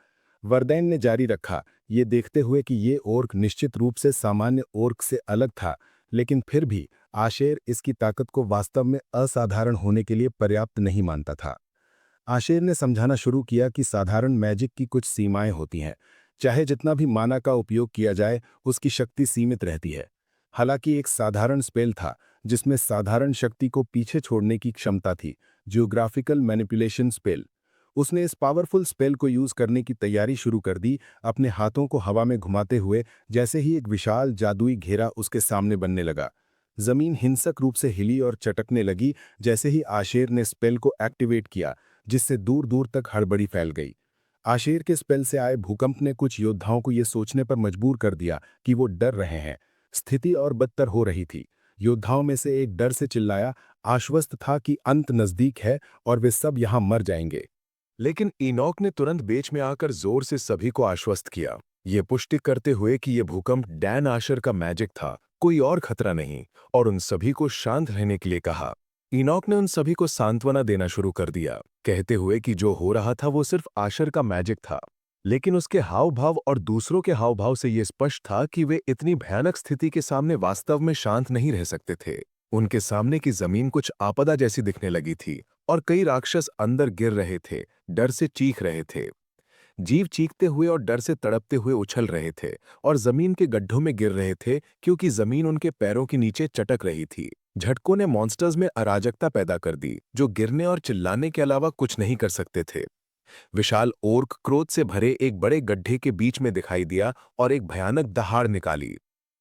वर्दैन ने जारी रखा, ये देखते हुए कि ये ओर्क निश्चित रूप से सामान्य ओर्क से अलग था, लेकिन फिर भी आशेर इसकी ताकत को वास्तव में असाधारण होने के लिए पर्याप्त नहीं मानता था। आशेर ने समझाना शुरू किया कि साधारण मैजिक की कुछ सीमाएं होती हैं। चाहे जितना भी माना का उपयोग किया जाए, उसकी शक्ति सीमित रहती है। हालांकि एक साधारण स्पेल था जिसमें साधारण शक्ति को पीछे छोड़ने की क्षमता थी, जियोग्राफिकल मैनिपुलेशन स्पेल। उसने इस पावरफुल स्पेल को यूज करने की तैयारी शुरू कर दी, अपने हाथों को हवा में घुमाते हुए, जैसे ही एक विशाल जादुई घेरा उसके सामने बनने लगा। जमीन हिंसक रूप से हिली और चटकने लगी जैसे ही आशेर ने स्पेल को एक्टिवेट किया, जिससे दूर दूर तक हड़बड़ी फैल गई। आशेर के स्पेल से आए भूकंप ने कुछ योद्धाओं को यह सोचने पर मजबूर कर दिया कि वो डर रहे हैं। स्थिति और बदतर हो रही थी। योद्धाओं में से एक डर से चिल्लाया, आश्वस्त था कि अंत नजदीक है और वे सब यहां मर जाएंगे। लेकिन इनोक ने तुरंत बीच में आकर जोर से सभी को आश्वस्त किया, ये पुष्टि करते हुए कि ये भूकंप डैन आशर का मैजिक था, कोई और खतरा नहीं, और उन सभी को शांत रहने के लिए कहा। इनोक ने उन सभी को सांत्वना देना शुरू कर दिया, कहते हुए कि जो हो रहा था वो सिर्फ आशर का मैजिक था, लेकिन उसके हाव भाव और दूसरों के हाव भाव से ये स्पष्ट था कि वे इतनी भयानक स्थिति के सामने वास्तव में शांत नहीं रह सकते थे। उनके सामने की जमीन कुछ आपदा जैसी दिखने लगी थी और कई राक्षस अंदर गिर रहे थे, डर से चीख रहे थे। जीव चीखते हुए और डर से तड़पते हुए उछल रहे थे और जमीन के गड्ढों में गिर रहे थे क्योंकि जमीन उनके पैरों के नीचे चटक रही थी। झटकों ने मॉन्स्टर्स में अराजकता पैदा कर दी, जो गिरने और चिल्लाने के अलावा कुछ नहीं कर सकते थे। विशाल ओर्क क्रोध से भरे एक बड़े गड्ढे के बीच में दिखाई दिया और एक भयानक दहाड़ निकाली।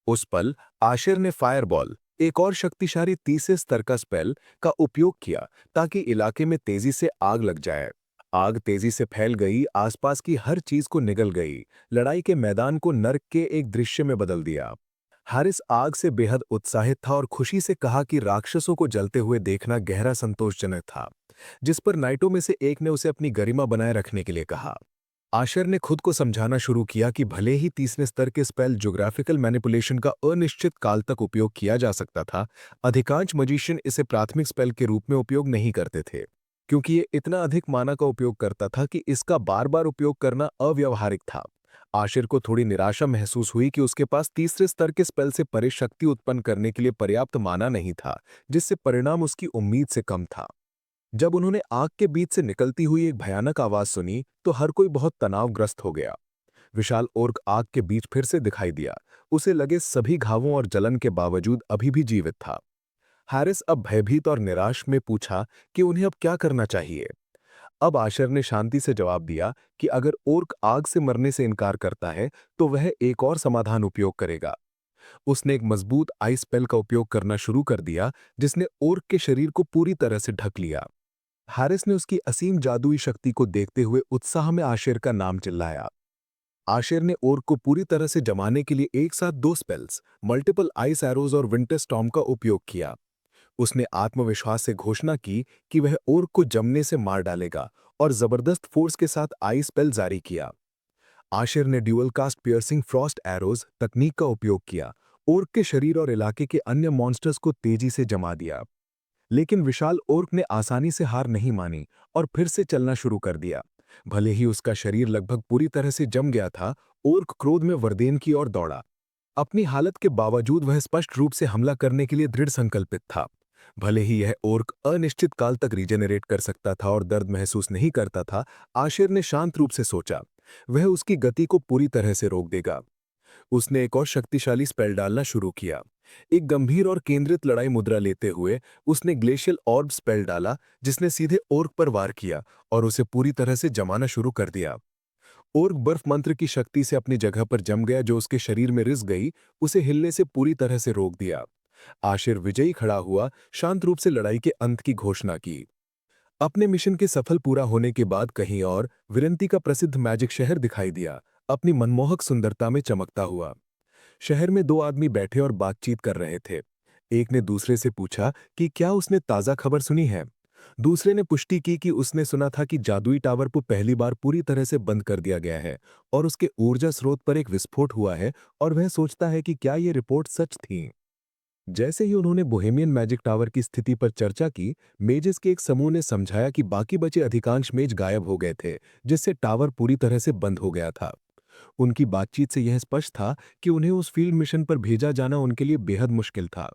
उस पल आशिर ने फायरबॉल, एक और शक्तिशाली तीसरे स्तर का स्पेल, का उपयोग किया ताकि इलाके में तेजी से आग लग जाए। आग तेजी से फैल गई, आसपास की हर चीज को निगल गई, लड़ाई के मैदान को नर्क के एक दृश्य में बदल दिया। हारिस आग से बेहद उत्साहित था और खुशी से कहा कि राक्षसों को जलते हुए देखना गहरा संतोषजनक था, जिस पर नाइटों में से एक ने उसे अपनी गरिमा बनाए रखने के लिए कहा। आशर ने खुद को समझाना शुरू किया कि भले ही तीसरे स्तर के स्पेल ज्योग्राफिकल मैनिपुलेशन का अनिश्चित काल तक उपयोग किया जा सकता था, अधिकांश मजिशियन इसे प्राथमिक स्पेल के रूप में उपयोग नहीं करते थे, क्योंकि ये इतना अधिक माना का उपयोग करता था कि इसका बार बार उपयोग करना अव्यावहारिक था। आशिर को थोड़ी निराशा महसूस हुई कि उसके पास तीसरे स्तर के स्पेल से परे शक्ति उत्पन्न करने के लिए पर्याप्त माना नहीं था, जिससे परिणाम उसकी उम्मीद से कम था। जब उन्होंने आग के बीच से निकलती हुई एक भयानक आवाज सुनी तो हर कोई बहुत तनावग्रस्त हो गया। विशाल ओर्क आग के बीच फिर से दिखाई दिया। उसे लगे सभी घावों और जलन के बावजूद अभी भी जीवित था। हैरिस अब भयभीत और निराश में पूछा कि उन्हें अब क्या करना चाहिए। अब आशर ने शांति से जवाब दिया कि अगर ओर्क आग से मरने से इनकार करता है तो वह एक और समाधान उपयोग करेगा। उसने एक मजबूत आइस स्पेल का उपयोग करना शुरू कर दिया, जिसने ओर्क के शरीर को पूरी तरह से ढक लिया। हारिस ने उसकी असीम जादुई शक्ति को देखते हुए उत्साह में आशिर का नाम चिल्लाया। आशिर ने ओर्क को पूरी तरह से जमाने के लिए एक साथ 2 स्पेल्स, मल्टीपल आइस एरोज और विंटर स्टॉर्म का उपयोग किया। उसने आत्मविश्वास से घोषणा की कि वह ओर्क को जमने से मार डालेगा और जबरदस्त फोर्स के साथ आइस स्पेल जारी किया। आशिर ने dual cast piercing frost arrows तकनीक का उपयोग किया, ओर्क के शरीर और इलाके के अन्य मॉन्स्टर्स को तेजी से जमा दिया। लेकिन विशाल ओर्क ने आसानी से हार नहीं मानी और फिर से चलना शुरू कर दिया। भले ही उसका शरीर लगभग पूरी तरह से जम गया था, ओर्क क्रोध में वर्देन की ओर दौड़ा। अपनी हालत के बावजूद वह स्पष्ट रूप से हमला करने के लिए दृढ़ संकल्पित था। भले ही यह ओर्क अनिश्चित काल तक रीजेनरेट कर सकता था और दर्द महसूस नहीं करता था, आशिर ने शांत रूप से सोचा, वह उसकी गति को पूरी तरह से रोक देगा। उसने एक और शक्तिशाली स्पेल डालना शुरू किया। एक गंभीर और केंद्रित लड़ाई मुद्रा लेते हुए उसने ग्लेशियल ऑर्ब स्पेल डाला, जिसने सीधे ओर्क पर वार किया और उसे पूरी तरह से जमाना शुरू कर दिया। ओर्क बर्फ मंत्र की शक्ति से अपनी जगह पर जम गया, जो उसके शरीर में रिस गई, उसे हिलने से पूरी तरह से रोक दिया। आशिर विजयी खड़ा हुआ, शांत रूप से लड़ाई के अंत की घोषणा की। अपने मिशन के सफल पूरा होने के बाद कहीं और विरंती का प्रसिद्ध मैजिक शहर दिखाई दिया, अपनी मनमोहक सुंदरता में चमकता हुआ। शहर में 2 आदमी बैठे और बातचीत कर रहे थे। एक ने दूसरे से पूछा कि क्या उसने ताज़ा खबर सुनी है। दूसरे ने पुष्टि की कि उसने सुना था कि जादुई टावर को पहली बार पूरी तरह से बंद कर दिया गया है और उसके ऊर्जा स्रोत पर एक विस्फोट हुआ है, और वह सोचता है कि क्या ये रिपोर्ट सच थी। जैसे ही उन्होंने बोहेमियन मैजिक टावर की स्थिति पर चर्चा की, मेजेस के एक समूह ने समझाया कि बाकी बचे अधिकांश मेज गायब हो गए थे, जिससे टावर पूरी तरह से बंद हो गया था। उनकी बातचीत से यह स्पष्ट था कि उन्हें उस फील्ड मिशन पर भेजा जाना उनके लिए बेहद मुश्किल था।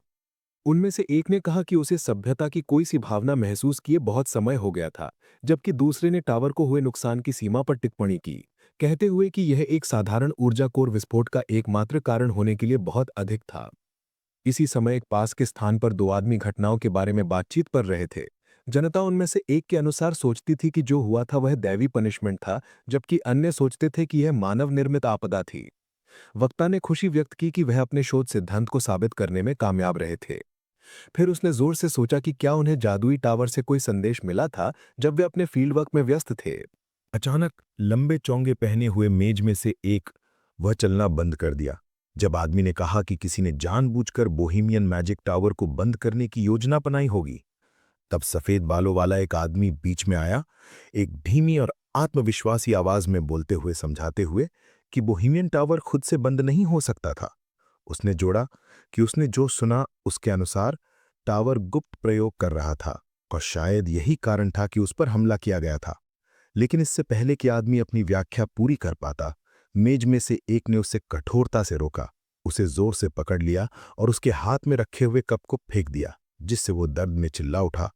उनमें से एक ने कहा कि उसे सभ्यता की कोई सी भावना महसूस किए बहुत समय हो गया था, जबकि दूसरे ने टावर को हुए नुकसान की सीमा पर टिप्पणी की, कहते हुए कि यह एक साधारण ऊर्जा कोर विस्फोट का एकमात्र कारण होने के लिए बहुत अधिक था। इसी समय एक पास के स्थान पर 2 आदमी घटनाओं के बारे में बातचीत कर रहे थे। जनता उनमें से एक के अनुसार सोचती थी कि जो हुआ था वह दैवी पनिशमेंट था, जबकि अन्य सोचते थे कि यह मानव निर्मित आपदा थी। वक्ता ने खुशी व्यक्त की कि वह अपने शोध सिद्धांत को साबित करने में कामयाब रहे थे। फिर उसने जोर से सोचा कि क्या उन्हें जादुई टावर से कोई संदेश मिला था जब वे अपने फील्ड वर्क में व्यस्त थे। अचानक लंबे चौंगे पहने हुए मेज में से एक वह चलना बंद कर दिया। जब आदमी ने कहा कि किसी ने जानबूझकर बोहेमियन मैजिक टावर को बंद करने की योजना बनाई होगी, तब सफेद बालों वाला एक आदमी बीच में आया, एक धीमी और आत्मविश्वासी आवाज में बोलते हुए समझाते हुए कि बोहेमियन टावर खुद से बंद नहीं हो सकता था। उसने जोड़ा कि उसने जो सुना उसके अनुसार टावर गुप्त प्रयोग कर रहा था और शायद यही कारण था कि उस पर हमला किया गया था। लेकिन इससे पहले कि आदमी अपनी व्याख्या पूरी कर पाता, मेज में से एक ने उसे कठोरता से रोका, उसे जोर से पकड़ लिया और उसके हाथ में रखे हुए कप को फेंक दिया, जिससे वो दर्द में चिल्ला उठा।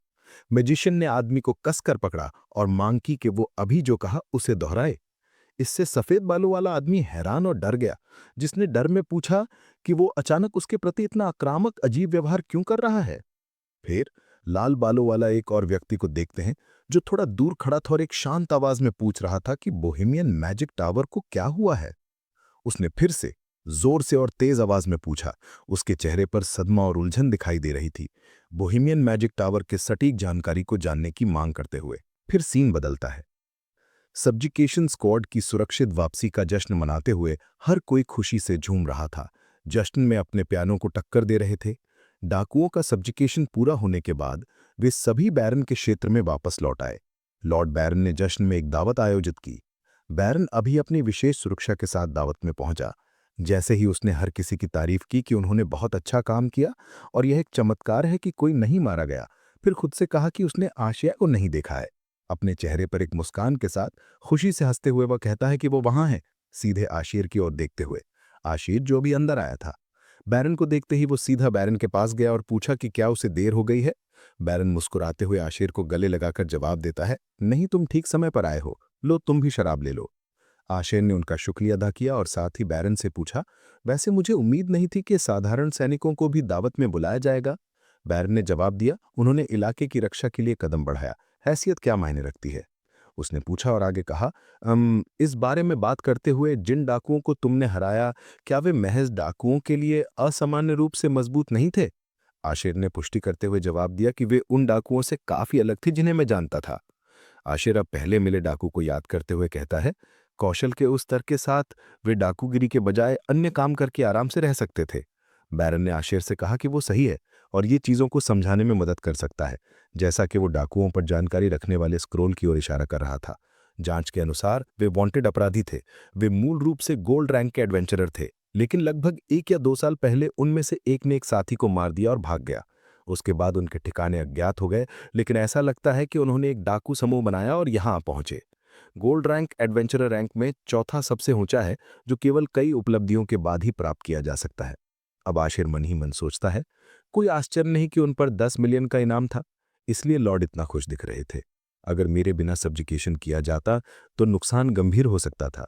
मैजिशियन ने आदमी को कसकर पकड़ा और मांग की कि वो अभी जो कहा उसे दोहराए। इससे सफेद बालों वाला आदमी हैरान और डर गया, जिसने डर में पूछा कि वो अचानक उसके प्रति इतना आक्रामक अजीब व्यवहार क्यों कर रहा है। फिर लाल बालों वाला एक और व्यक्ति को देखते हैं, जो थोड़ा दूर खड़ा था और एक शांत आवाज में पूछ रहा था कि बोहेमियन मैजिक टावर को क्या हुआ है। उसने फिर से जोर से और तेज आवाज में पूछा। उसके चेहरे पर सदमा और उलझन दिखाई दे रही थी, बोहेमियन मैजिक टावर के सटीक जानकारी को जानने की मांग करते हुए। फिर सीन बदलता है। सब्जुकेशन स्क्वाड की सुरक्षित वापसी का जश्न मनाते हुए हर कोई खुशी से झूम रहा था। जश्न में अपने प्यानों को टक्कर दे रहे थे। डाकुओं का सब्जुकेशन पूरा होने के बाद वे सभी बैरन के क्षेत्र में वापस लौट आए। लॉर्ड बैरन ने जश्न में एक दावत आयोजित की। बैरन अभी अपनी विशेष सुरक्षा के साथ दावत में पहुंचा। जैसे ही उसने हर किसी की तारीफ की कि उन्होंने बहुत अच्छा काम किया और यह एक चमत्कार है कि कोई नहीं मारा गया, फिर खुद से कहा कि उसने आशिया को नहीं देखा है। अपने चेहरे पर एक मुस्कान के साथ खुशी से हंसते हुए वह कहता है कि वो वहां है, सीधे आशीर की ओर देखते हुए। आशीर जो भी अंदर आया था। बैरन को देखते ही वो सीधा बैरन के पास गया और पूछा कि क्या उसे देर हो गई है। बैरन मुस्कुराते हुए आशीर को गले लगाकर जवाब देता है, नहीं, तुम ठीक समय पर आए हो, लो तुम भी शराब ले लो। आशीर ने उनका शुक्रिया अदा किया और साथ ही बैरन से पूछा, वैसे मुझे उम्मीद नहीं थी कि साधारण सैनिकों को भी दावत में बुलाया जाएगा। बैरन ने जवाब दिया, उन्होंने इलाके की रक्षा के लिए कदम बढ़ाया, हैसियत क्या मायने रखती है। उसने पूछा और आगे कहा, इस बारे में बात करते हुए जिन डाकुओं को तुमने हराया, क्या वे महज डाकुओं के लिए असामान्य रूप से मजबूत नहीं थे। आशिर ने पुष्टि करते हुए जवाब दिया कि वे उन डाकुओं से काफी अलग थे जिन्हें मैं जानता था। आशिर अब पहले मिले डाकू को याद करते हुए कहता है, कौशल के उस स्तर के साथ वे डाकूगिरी के बजाय अन्य काम करके आराम से रह सकते थे। बैरन ने आशिर से कहा कि वो सही है और ये चीजों को समझाने में मदद कर सकता है, जैसा कि वो डाकुओं पर जानकारी रखने वाले स्क्रोल की ओर इशारा कर रहा था। जांच के अनुसार वे वांटेड अपराधी थे। वे मूल रूप से गोल्ड रैंक के एडवेंचरर थे, लेकिन लगभग 1 या 2 साल पहले उनमें से एक ने एक साथी को मार दिया और भाग गया। उसके बाद उनके ठिकाने अज्ञात हो गए, लेकिन ऐसा लगता है कि उन्होंने एक डाकू समूह बनाया और यहाँ पहुंचे। गोल्ड रैंक एडवेंचरर रैंक में चौथा सबसे ऊंचा है, जो केवल कई उपलब्धियों के बाद ही प्राप्त किया जा सकता है। अब आशिर मन ही मन सोचता है, कोई आश्चर्य नहीं कि उन पर 10 मिलियन का इनाम था, इसलिए लॉर्ड इतना खुश दिख रहे थे। अगर मेरे बिना सब्जुकेशन किया जाता तो नुकसान गंभीर हो सकता था।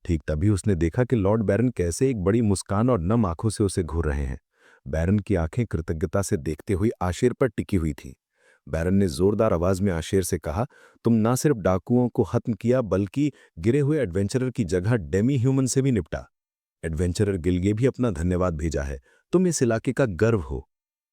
ठीक तभी उसने देखा कि लॉर्ड बैरन कैसे एक बड़ी मुस्कान और नम आंखों से उसे घूर रहे हैं। बैरन की आंखें कृतज्ञता से देखते हुए आशिर पर टिकी हुई थीं। बैरन ने जोरदार आवाज में आशिर से कहा, तुम ना सिर्फ डाकुओं को खत्म किया बल्कि गिरे हुए एडवेंचरर की जगह डेमी ह्यूमन से भी निपटा। एडवेंचरर गिलगे भी अपना धन्यवाद भेजा है। तुम इस इलाके का गर्व हो।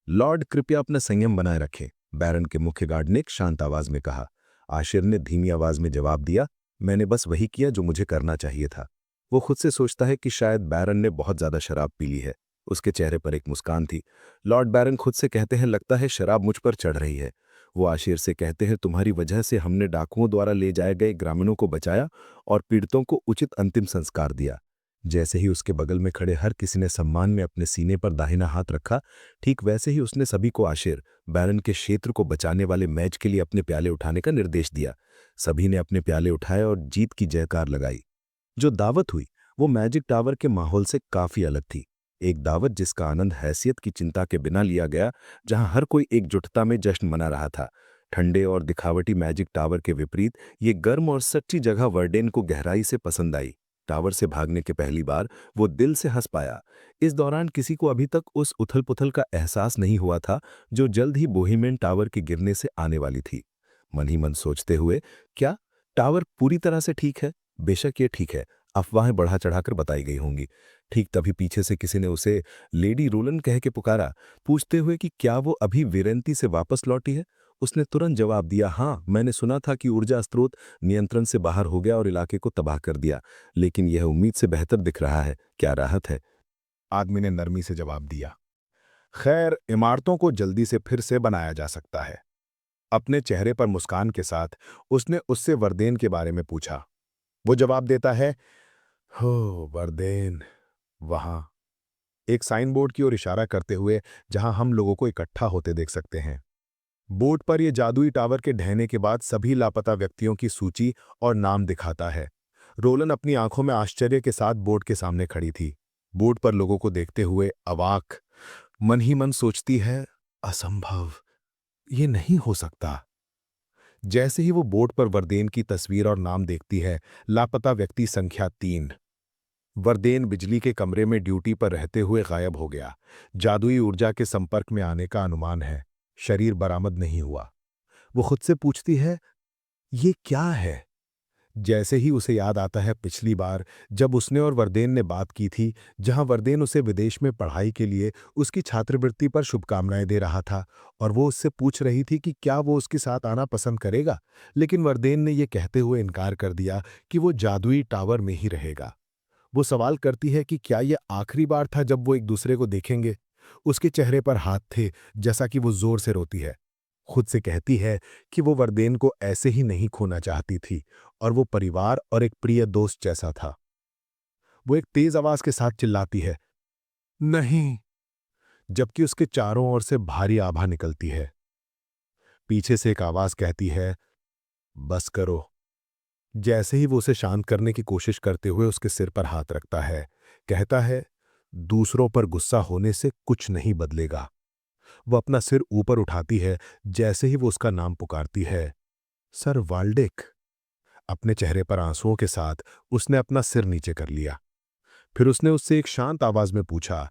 लॉर्ड कृपया अपना संयम बनाए रखें, बैरन के मुख्य गार्ड ने एक शांत आवाज में कहा। आशिर ने धीमी आवाज में जवाब दिया, मैंने बस वही किया जो मुझे करना चाहिए था। वो खुद से सोचता है कि शायद बैरन ने बहुत ज्यादा शराब पी ली है। उसके चेहरे पर एक मुस्कान थी। लॉर्ड बैरन खुद से कहते हैं, लगता है शराब मुझ पर चढ़ रही है। वो आशिर से कहते हैं, तुम्हारी वजह से हमने डाकुओं द्वारा ले जाए गए ग्रामीणों को बचाया और पीड़ितों को उचित अंतिम संस्कार दिया। जैसे ही उसके बगल में खड़े हर किसी ने सम्मान में अपने सीने पर दाहिना हाथ रखा, ठीक वैसे ही उसने सभी को आशिर बैरन के क्षेत्र को बचाने वाले मैच के लिए अपने प्याले उठाने का निर्देश दिया। सभी ने अपने प्याले उठाए और जीत की जयकार लगाई। जो दावत हुई वो मैजिक टावर के माहौल से काफी अलग थी। एक दावत जिसका आनंद हैसियत की चिंता के बिना लिया गया, जहां हर कोई एकजुटता में जश्न मना रहा था। ठंडे और दिखावटी मैजिक टावर के विपरीत ये गर्म और सच्ची जगह वर्डेन को गहराई से पसंद आई। टावर से भागने के पहली बार वो दिल से हंस पाया। इस दौरान किसी को अभी तक उस उथल-पुथल का एहसास नहीं हुआ था जो जल्द ही बोहेमियन टावर के गिरने से आने वाली थी। मन ही मन सोचते हुए, क्या टावर पूरी तरह से ठीक है? बेशक ये ठीक है, अफवाहें बढ़ा चढ़ाकर बताई गई होंगी। ठीक तभी पीछे से किसी ने उसे लेडी रोलन कह के पुकारा, पूछते हुए कि क्या वो अभी विरेंती से वापस लौटी है। उसने तुरंत जवाब दिया, हाँ, मैंने सुना था कि ऊर्जा स्रोत नियंत्रण से बाहर हो गया और इलाके को तबाह कर दिया, लेकिन यह उम्मीद से बेहतर दिख रहा है। क्या राहत है? आदमी ने नरमी से जवाब दिया, खैर, इमारतों को जल्दी से फिर से बनाया जा सकता है। अपने चेहरे पर मुस्कान के साथ उसने उससे वर्देन के बारे में पूछा। वो जवाब देता है, हो वर्देन, वहां, एक साइन बोर्ड की ओर इशारा करते हुए जहां हम लोगों को इकट्ठा होते देख सकते हैं। बोर्ड पर यह जादुई टावर के ढहने के बाद सभी लापता व्यक्तियों की सूची और नाम दिखाता है। रोलन अपनी आंखों में आश्चर्य के साथ बोर्ड के सामने खड़ी थी। बोर्ड पर लोगों को देखते हुए अवाक, मन ही मन सोचती है, असंभव, ये नहीं हो सकता। जैसे ही वो बोर्ड पर वरदेन की तस्वीर और नाम देखती है, लापता व्यक्ति संख्या 3। वरदेन बिजली के कमरे में ड्यूटी पर रहते हुए गायब हो गया। जादुई ऊर्जा के संपर्क में आने का अनुमान है। शरीर बरामद नहीं हुआ। वो खुद से पूछती है, ये क्या है? जैसे ही उसे याद आता है पिछली बार जब उसने और वरदेन ने बात की थी, जहां वरदेन उसे विदेश में पढ़ाई के लिए उसकी छात्रवृत्ति पर शुभकामनाएं दे रहा था और वो उससे पूछ रही थी कि क्या वो उसके साथ आना पसंद करेगा, लेकिन वरदेन ने ये कहते हुए इनकार कर दिया कि वो जादुई टावर में ही रहेगा। वो सवाल करती है कि क्या ये आखिरी बार था जब वो एक दूसरे को देखेंगे। उसके चेहरे पर हाथ थे, जैसा कि वो जोर से रोती है। खुद से कहती है कि वो वरदेन को ऐसे ही नहीं खोना चाहती थी और वो परिवार और एक प्रिय दोस्त जैसा था। वो एक तेज आवाज के साथ चिल्लाती है, नहीं, जबकि उसके चारों ओर से भारी आभा निकलती है। पीछे से एक आवाज कहती है, बस करो। जैसे ही वो उसे शांत करने की कोशिश करते हुए उसके सिर पर हाथ रखता है, कहता है, दूसरों पर गुस्सा होने से कुछ नहीं बदलेगा। वो अपना सिर ऊपर उठाती है जैसे ही वो उसका नाम पुकारती है, सर वाल्डेक। अपने चेहरे पर आंसुओं के साथ उसने अपना सिर नीचे कर लिया। फिर उसने उससे एक शांत आवाज में पूछा,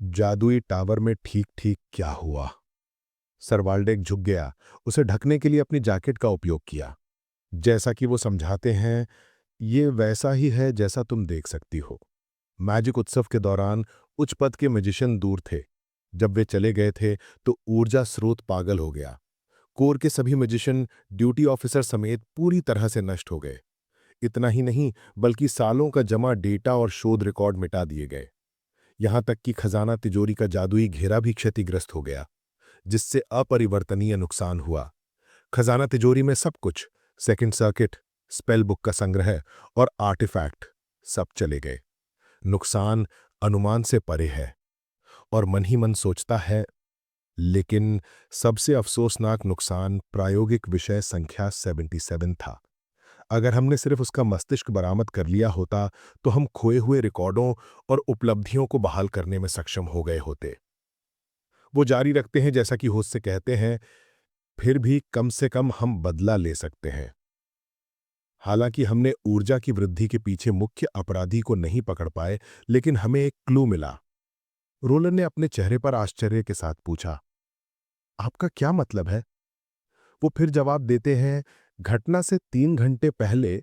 जादुई टावर में ठीक ठीक क्या हुआ? सर वाल्डेक झुक गया, उसे ढकने के लिए अपनी जैकेट का उपयोग किया। जैसा कि वो समझाते हैं, ये वैसा ही है जैसा तुम देख सकती हो। मैजिक उत्सव के दौरान उच्च पद के मैजिशियन दूर थे। जब वे चले गए थे तो ऊर्जा स्रोत पागल हो गया। कोर के सभी मैजिशियन ड्यूटी ऑफिसर समेत पूरी तरह से नष्ट हो गए। इतना ही नहीं, बल्कि सालों का जमा डेटा और शोध रिकॉर्ड मिटा दिए गए। यहां तक कि खजाना तिजोरी का जादुई घेरा भी क्षतिग्रस्त हो गया, जिससे अपरिवर्तनीय नुकसान हुआ। खजाना तिजोरी में सब कुछ, सेकंड सर्किट, स्पेल बुक का संग्रह और आर्टिफैक्ट, सब चले गए। नुकसान अनुमान से परे है। और मन ही मन सोचता है, लेकिन सबसे अफसोसनाक नुकसान प्रायोगिक विषय संख्या 77 था। अगर हमने सिर्फ उसका मस्तिष्क बरामद कर लिया होता तो हम खोए हुए रिकॉर्डों और उपलब्धियों को बहाल करने में सक्षम हो गए होते। वो जारी रखते हैं, जैसा कि होस्ट से कहते हैं, फिर भी कम से कम हम बदला ले सकते हैं। हालांकि हमने ऊर्जा की वृद्धि के पीछे मुख्य अपराधी को नहीं पकड़ पाए, लेकिन हमें एक क्लू मिला। रोलन ने अपने चेहरे पर आश्चर्य के साथ पूछा, आपका क्या मतलब है? वो फिर जवाब देते हैं, घटना से 3 घंटे पहले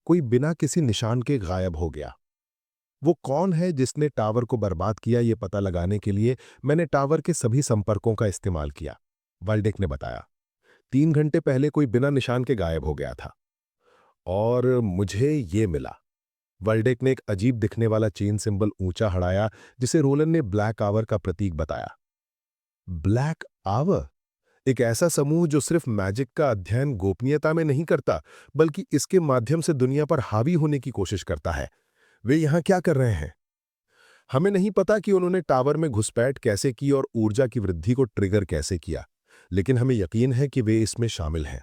कोई बिना किसी निशान के गायब हो गया। वो कौन है जिसने टावर को बर्बाद किया, ये पता लगाने के लिए मैंने टावर के सभी संपर्कों का इस्तेमाल किया, वाल्डेक ने बताया। 3 घंटे पहले कोई बिना निशान के गायब हो गया था और मुझे ये मिला। वाल्डेक ने एक अजीब दिखने वाला चेन सिंबल ऊंचा हड़ाया, जिसे रोलन ने ब्लैक आवर का प्रतीक बताया। ब्लैक आवर, एक ऐसा समूह जो सिर्फ मैजिक का अध्ययन गोपनीयता में नहीं करता, बल्कि इसके माध्यम से दुनिया पर हावी होने की कोशिश करता है। वे यहां क्या कर रहे हैं? हमें नहीं पता कि उन्होंने टावर में घुसपैठ कैसे की और ऊर्जा की वृद्धि को ट्रिगर कैसे किया, लेकिन हमें यकीन है कि वे इसमें शामिल हैं।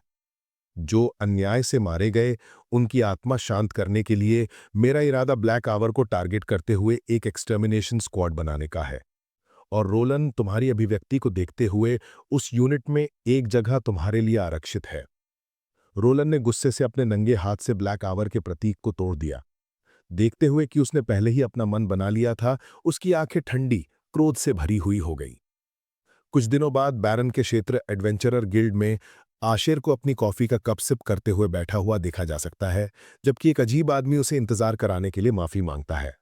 जो अन्याय से मारे गए, उनकी आत्मा शांत करने के लिए मेरा इरादा ब्लैक आवर को टारगेट करते हुए एक एक्सटर्मिनेशन स्क्वाड बनाने का है। और रोलन, तुम्हारी अभिव्यक्ति को देखते हुए उस यूनिट में एक जगह तुम्हारे लिए आरक्षित है। रोलन ने गुस्से से अपने नंगे हाथ से ब्लैक आवर के प्रतीक को तोड़ दिया। देखते हुए कि उसने पहले ही अपना मन बना लिया था, उसकी आंखें ठंडी, क्रोध से भरी हुई हो गई। कुछ दिनों बाद बैरन के क्षेत्र एडवेंचरर गिल्ड में आशेर को अपनी कॉफी का कप सिप करते हुए बैठा हुआ देखा जा सकता है, जबकि एक अजीब आदमी उसे इंतजार कराने के लिए माफी मांगता है।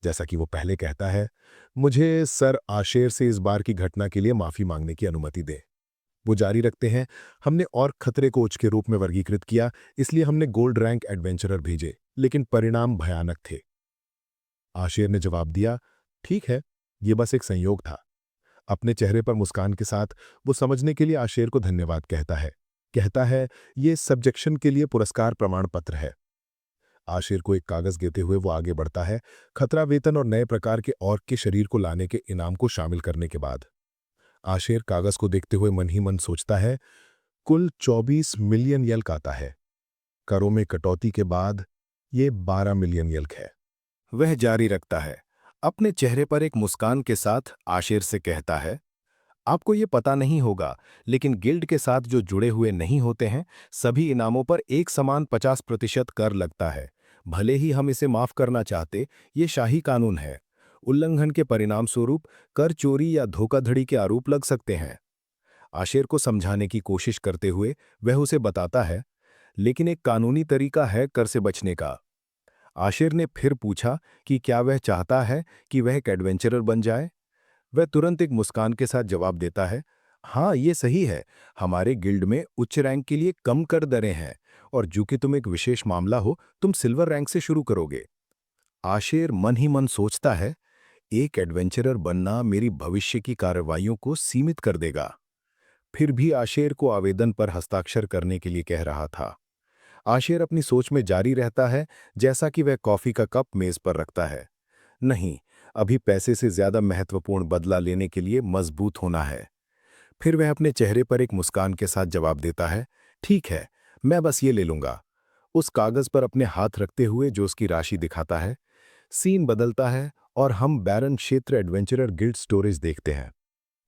जैसा कि वो पहले कहता है, मुझे सर आशेर से इस बार की घटना के लिए माफी मांगने की अनुमति दे। वो जारी रखते हैं, हमने और खतरे को उच्च के रूप में वर्गीकृत किया, इसलिए हमने गोल्ड रैंक एडवेंचरर भेजे, लेकिन परिणाम भयानक थे। आशेर ने जवाब दिया, ठीक है, ये बस एक संयोग था। अपने चेहरे पर मुस्कान के साथ वो समझने के लिए आशेर को धन्यवाद कहता है, ये सब्जेक्शन के लिए पुरस्कार प्रमाण पत्र है। आशेर को एक कागज देते हुए वो आगे बढ़ता है, खतरा वेतन और नए प्रकार के ऑर्क के शरीर को लाने के इनाम को शामिल करने के बाद। आशेर कागज को देखते हुए मन ही मन सोचता है, कुल 24 मिलियन यल्क आता है। करों में कटौती के बाद ये 12 मिलियन यल्क है। वह जारी रखता है, अपने चेहरे पर एक मुस्कान के साथ आशेर से कहता है, आपको ये पता नहीं होगा, लेकिन गिल्ड के साथ जो जुड़े हुए नहीं होते हैं, सभी इनामों पर एक समान 50% कर लगता है। भले ही हम इसे माफ करना चाहते, ये शाही कानून है। उल्लंघन के परिणाम स्वरूप कर चोरी या धोखाधड़ी के आरोप लग सकते हैं। आशेर को समझाने की कोशिश करते हुए वह उसे बताता है, लेकिन एक कानूनी तरीका है कर से बचने का। आशेर ने फिर पूछा कि क्या वह चाहता है कि वह एक एडवेंचरर बन जाए। वह तुरंत एक मुस्कान के साथ जवाब देता है, हाँ ये सही है, हमारे गिल्ड में उच्च रैंक के लिए कम कर दरें हैं, और जो कि तुम एक विशेष मामला हो, तुम सिल्वर रैंक से शुरू करोगे। आशेर मन ही मन सोचता है, एक एडवेंचरर बनना मेरी भविष्य की कार्रवाइयों को सीमित कर देगा। फिर भी आशेर को आवेदन पर हस्ताक्षर करने के लिए कह रहा था। आशेर अपनी सोच में जारी रहता है, जैसा कि वह कॉफी का कप मेज पर रखता है। नहीं, अभी पैसे से ज्यादा महत्वपूर्ण बदला लेने के लिए मजबूत होना है। फिर वह अपने चेहरे पर एक मुस्कान के साथ जवाब देता है, ठीक है, मैं बस ये ले लूंगा। उस कागज पर अपने हाथ रखते हुए जो उसकी राशि दिखाता है। सीन बदलता है और हम बैरन क्षेत्र एडवेंचरर गिल्ड स्टोरेज देखते हैं।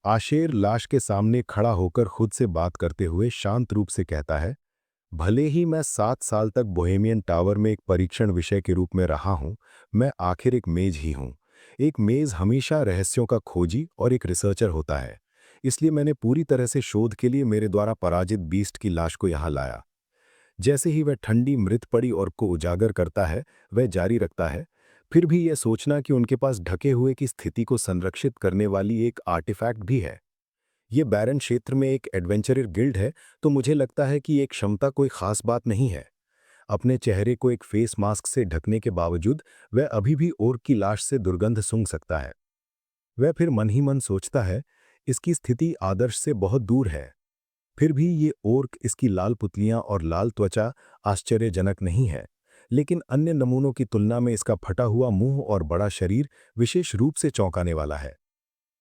आशेर लाश के सामने खड़ा होकर खुद से बात करते हुए शांत रूप से कहता है, भले ही मैं 7 साल तक बोहेमियन टावर में एक परीक्षण विषय के रूप में रहा हूं, मैं आखिर एक मेज ही हूं। एक मेज हमेशा रहस्यों का खोजी और एक रिसर्चर होता है। इसलिए मैंने पूरी तरह से शोध के लिए मेरे द्वारा पराजित बीस्ट की लाश को यहां लाया। जैसे ही वह ठंडी मृत पड़ी और को उजागर करता है, वह जारी रखता है, फिर भी यह सोचना कि उनके पास ढके हुए की स्थिति को संरक्षित करने वाली एक आर्टिफैक्ट भी है। ये बैरन क्षेत्र में एक एडवेंचरर गिल्ड है, तो मुझे लगता है कि एक क्षमता कोई खास बात नहीं है। अपने चेहरे को एक फेस मास्क से ढकने के बावजूद वह अभी भी ओर्क की लाश से दुर्गंध सूंघ सकता है। वह फिर मन ही मन सोचता है, इसकी स्थिति आदर्श से बहुत दूर है। फिर भी ये ओर्क, इसकी लाल पुतलियां और लाल त्वचा आश्चर्यजनक नहीं है, लेकिन अन्य नमूनों की तुलना में इसका फटा हुआ मुंह और बड़ा शरीर विशेष रूप से चौंकाने वाला है।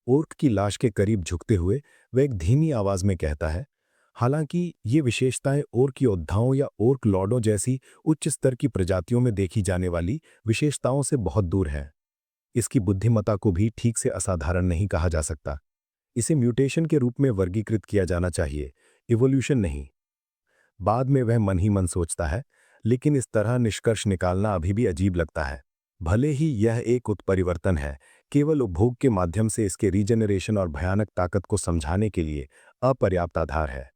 ओर्क की लाश के करीब झुकते हुए वह एक धीमी आवाज में कहता है, हालांकि ये विशेषताएं ओर्क योद्धाओं या ओर्क लॉर्डों जैसी उच्च स्तर की प्रजातियों में देखी जाने वाली विशेषताओं से बहुत दूर हैं। इसकी बुद्धिमत्ता को भी ठीक से असाधारण नहीं कहा जा सकता। इसे म्यूटेशन के रूप में वर्गीकृत किया जाना चाहिए, इवोल्यूशन नहीं। बाद में वह मन ही मन सोचता है, लेकिन इस तरह निष्कर्ष निकालना अभी भी अजीब लगता है। भले ही यह एक उत्परिवर्तन है, केवल उपभोग के माध्यम से इसके रीजनरेशन और भयानक ताकत को समझाने के लिए अपर्याप्त आधार है।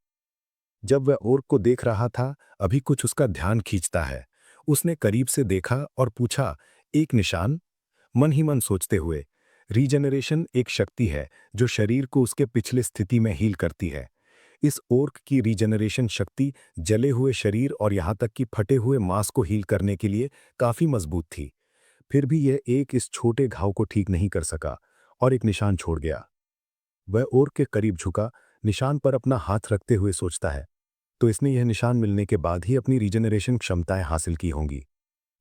जब वह ओर्क को देख रहा था, अभी कुछ उसका ध्यान खींचता है। उसने करीब से देखा और पूछा, एक निशान? मन ही मन सोचते हुए, रीजनरेशन एक शक्ति है जो शरीर को उसके पिछले स्थिति में हील करती है। इस ओर्क की रीजनरेशन शक्ति जले हुए शरीर और यहां तक कि फटे हुए मांस को हील करने के लिए काफी मजबूत थी। फिर भी यह एक इस छोटे घाव को ठीक नहीं कर सका और एक निशान छोड़ गया। वह ओर्क के करीब झुका, निशान पर अपना हाथ रखते हुए सोचता है, तो इसने यह निशान मिलने के बाद ही अपनी रीजनरेशन क्षमताएं हासिल की होंगी।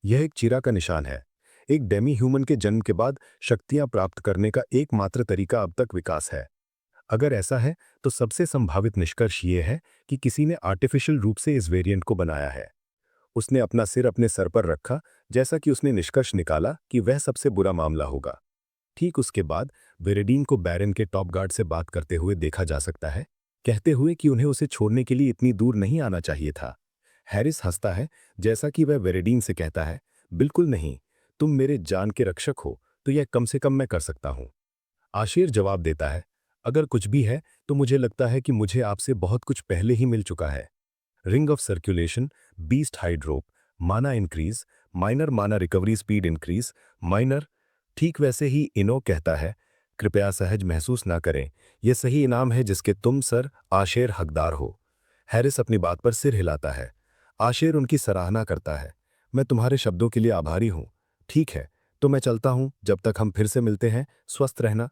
यह एक चिरा का निशान है। एक डेमी ह्यूमन के जन्म के बाद शक्तियां प्राप्त करने का एकमात्र तरीका अब तक विकास है। अगर ऐसा है, तो सबसे संभावित निष्कर्ष ये है कि किसी ने आर्टिफिशियल रूप से इस वेरिएंट को बनाया है। उसने अपना सिर अपने सर पर रखा, जैसा कि उसने निष्कर्ष निकाला कि वह सबसे बुरा मामला होगा। ठीक उसके बाद वेरेडीन को बैरन के टॉप गार्ड से बात करते हुए देखा जा सकता है, कहते हुए कि उन्हें उसे छोड़ने के लिए इतनी दूर नहीं आना चाहिए था। हैरिस हंसता है, जैसा कि वह वेरेडीन से कहता है, बिल्कुल नहीं, तुम मेरे जान के रक्षक हो, तो यह कम से कम मैं कर सकता हूं। आशेर जवाब देता है, अगर कुछ भी है तो मुझे लगता है कि मुझे आपसे बहुत कुछ पहले ही मिल चुका है। रिंग ऑफ सर्कुलेशन, बीस्ट हाइड रोप, माना इंक्रीज, माइनर माना रिकवरी स्पीड इंक्रीज, माइनर। ठीक वैसे ही इनो कहता है, कृपया सहज महसूस ना करें, यह सही इनाम है जिसके तुम सर आशेर हकदार हो। हैरिस अपनी बात पर सिर हिलाता है। आशेर उनकी सराहना करता है, मैं तुम्हारे शब्दों के लिए आभारी हूं। ठीक है, तो मैं चलता हूं, जब तक हम फिर से मिलते हैं, स्वस्थ रहना।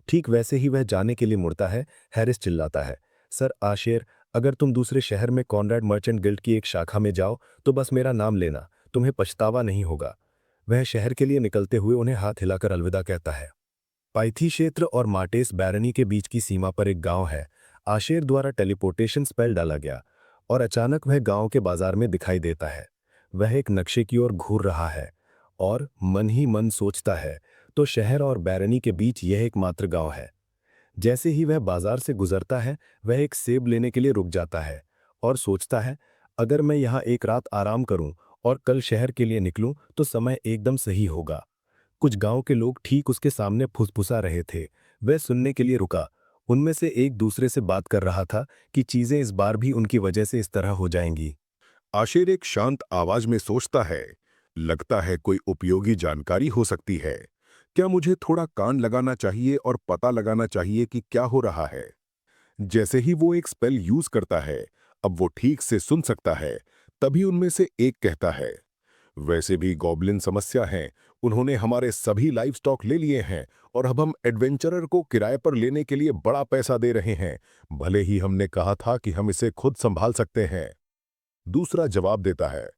ठीक वैसे ही वह जाने के लिए मुड़ता है। हैरिस चिल्लाता है, सर आशेर, अगर तुम दूसरे शहर में कॉनरेड मर्चेंट गिल्ड की एक शाखा में जाओ तो बस मेरा नाम लेना, तुम्हें पछतावा नहीं होगा। वह शहर के लिए निकलते हुए उन्हें हाथ हिलाकर अलविदा कहता है। पाइथी क्षेत्र और मार्टेस बैरनी के बीच की सीमा पर एक गांव है। आशेर द्वारा टेलीपोर्टेशन स्पेल डाला गया और अचानक वह गांव के बाजार में दिखाई देता है। वह एक नक्शे की ओर घूर रहा है और मन ही मन सोचता है, तो शहर और बैरनी के बीच यह एकमात्र गांव है। जैसे ही वह बाजार से गुजरता है, वह एक सेब लेने के लिए रुक जाता है और सोचता है, अगर मैं यहाँ एक रात आराम करूं और कल शहर के लिए निकलूं तो समय एकदम सही होगा। कुछ गांव के लोग ठीक उसके सामने फुसफुसा रहे थे। वह सुनने के लिए रुका। उनमें से एक दूसरे से बात कर रहा था कि चीजें इस बार भी उनकी वजह से इस तरह हो जाएंगी। आशेर एक शांत आवाज में सोचता है, लगता है कोई उपयोगी जानकारी हो सकती है। क्या मुझे थोड़ा कान लगाना चाहिए और पता लगाना चाहिए कि क्या हो रहा है। जैसे ही वो एक स्पेल यूज करता है, अब वो ठीक से सुन सकता है। तभी उनमें से एक कहता है, वैसे भी गॉब्लिन समस्या है। उन्होंने हमारे सभी लाइव स्टॉक ले लिए हैं और अब हम एडवेंचरर को किराए पर लेने के लिए बड़ा पैसा दे रहे हैं, भले ही हमने कहा था कि हम इसे खुद संभाल सकते हैं। दूसरा जवाब देता है,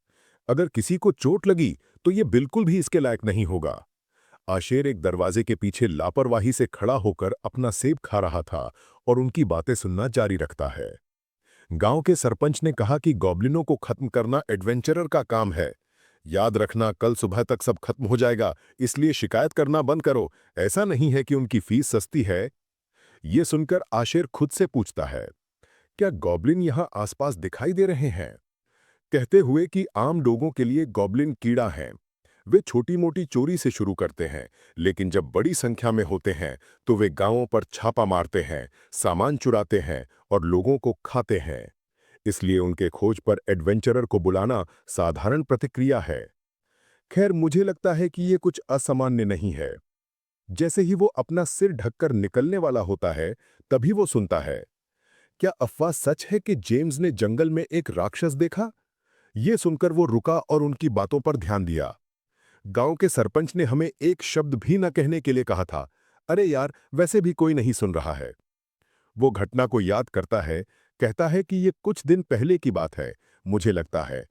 अगर किसी को चोट लगी तो ये बिल्कुल भी इसके लायक नहीं होगा। आशेर एक दरवाजे के पीछे लापरवाही से खड़ा होकर अपना सेब खा रहा था और उनकी बातें सुनना जारी रखता है। गांव के सरपंच ने कहा कि गॉब्लिनों को खत्म करना एडवेंचरर का काम है। याद रखना, कल सुबह तक सब खत्म हो जाएगा, इसलिए शिकायत करना बंद करो। ऐसा नहीं है कि उनकी फीस सस्ती है। ये सुनकर आशेर खुद से पूछता है, क्या गॉब्लिन यहां आसपास दिखाई दे रहे हैं। कहते हुए कि आम लोगों के लिए गॉब्लिन कीड़ा हैं। वे छोटी मोटी चोरी से शुरू करते हैं, लेकिन जब बड़ी संख्या में होते हैं तो वे गांवों पर छापा मारते हैं, सामान चुराते हैं और लोगों को खाते हैं। इसलिए उनके खोज पर एडवेंचरर को बुलाना साधारण प्रतिक्रिया है। खैर, मुझे लगता है कि ये कुछ असामान्य नहीं है। जैसे ही वो अपना सिर ढककर निकलने वाला होता है, तभी वो सुनता है, क्या अफवाह सच है कि जेम्स ने जंगल में एक राक्षस देखा। ये सुनकर वो रुका और उनकी बातों पर ध्यान दिया। गांव के सरपंच ने हमें एक शब्द भी न कहने के लिए कहा था। अरे यार, वैसे भी कोई नहीं सुन रहा है। वो घटना को याद करता है, कहता है कि ये कुछ दिन पहले की बात है। मुझे लगता है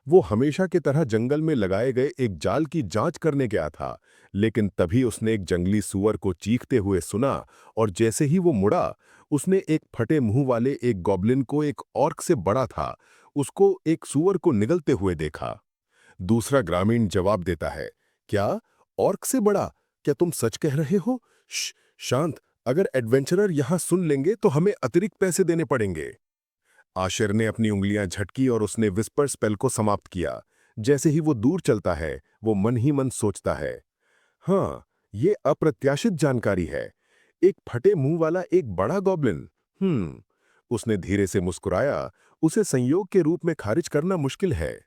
वो हमेशा की तरह जंगल में लगाए गए एक जाल की जांच करने गया था, लेकिन तभी उसने एक जंगली सूअर को चीखते हुए सुना और जैसे ही वो मुड़ा, उसने एक फटे मुंह वाले एक गॉब्लिन को, एक ऑर्क से बड़ा था, उसको एक सूअर को निगलते हुए देखा। दूसरा ग्रामीण जवाब देता है, क्या ऑर्क से बड़ा? क्या तुम सच कह रहे हो? शांत, अगर एडवेंचरर यहां सुन लेंगे तो हमें अतिरिक्त पैसे देने पड़ेंगे। आशिर ने अपनी उंगलियां झटकी और उसने विस्पर स्पेल को समाप्त किया। जैसे ही वो दूर चलता है, वो मन ही मन सोचता है, हाँ, ये अप्रत्याशित जानकारी है। एक फटे मुंह वाला एक बड़ा गॉब्लिन। उसने धीरे से मुस्कुराया। उसे संयोग के रूप में खारिज करना मुश्किल है।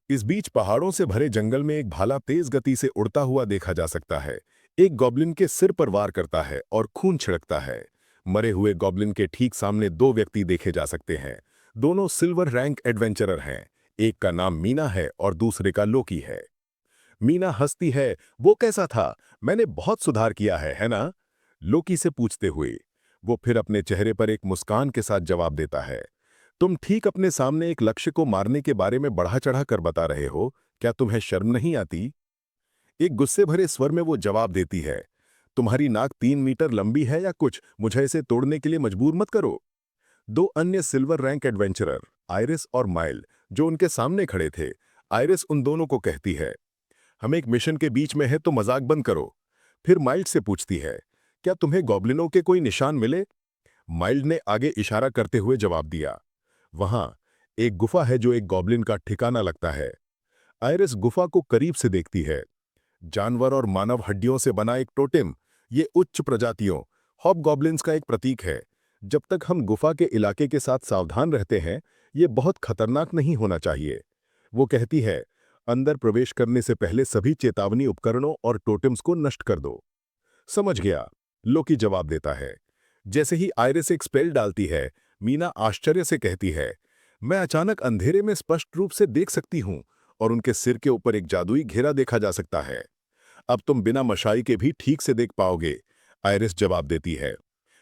इस बीच पहाड़ों से भरे जंगल में एक भाला तेज गति से उड़ता हुआ देखा जा सकता है। एक गॉब्लिन के सिर पर वार करता है और खून छिड़कता है। मरे हुए गॉब्लिन के ठीक सामने दो व्यक्ति देखे जा सकते हैं। दोनों सिल्वर रैंक एडवेंचरर हैं। एक का नाम मीना है और दूसरे का लोकी है। मीना हंसती है, वो कैसा था? मैंने बहुत सुधार किया है ना? लोकी से पूछते हुए वो फिर अपने चेहरे पर एक मुस्कान के साथ जवाब देता है, तुम ठीक अपने सामने एक लक्ष्य को मारने के बारे में बढ़ा चढ़ा कर बता रहे हो। क्या तुम्हें शर्म नहीं आती? एक गुस्से भरे स्वर में वो जवाब देती है, तुम्हारी नाक 3 मीटर लंबी है या कुछ, मुझे इसे तोड़ने के लिए मजबूर मत करो। दो अन्य सिल्वर रैंक एडवेंचरर, आयरिस और माइल, जो उनके सामने खड़े थे, आयरिस उन दोनों को कहती है, हम एक मिशन के बीच में है तो मजाक बंद करो। फिर माइल्ड से पूछती है, क्या तुम्हें गॉब्लिनों के कोई निशान मिले? माइल्ड ने आगे इशारा करते हुए जवाब दिया, वहां एक गुफा है जो एक गॉब्लिन का ठिकाना लगता है। आयरिस गुफा को करीब से देखती है। जानवर और मानव हड्डियों से बना एक टोटेम, ये उच्च प्रजातियों हॉबगॉब्लिन्स का एक प्रतीक है। जब तक हम गुफा के इलाके के साथ सावधान रहते हैं, ये बहुत खतरनाक नहीं होना चाहिए। वो कहती है, अंदर प्रवेश करने से पहले सभी चेतावनी उपकरणों और टोटेम्स को नष्ट कर दो। समझ गया, लोकी जवाब देता है। जैसे ही आयरिस एक स्पेल डालती है, मीना आश्चर्य से कहती है, मैं अचानक अंधेरे में स्पष्ट रूप से देख सकती हूं और उनके सिर के ऊपर एक जादुई घेरा देखा जा सकता है। अब तुम बिना मशाई के भी ठीक से देख पाओगे, आयरिस जवाब देती है।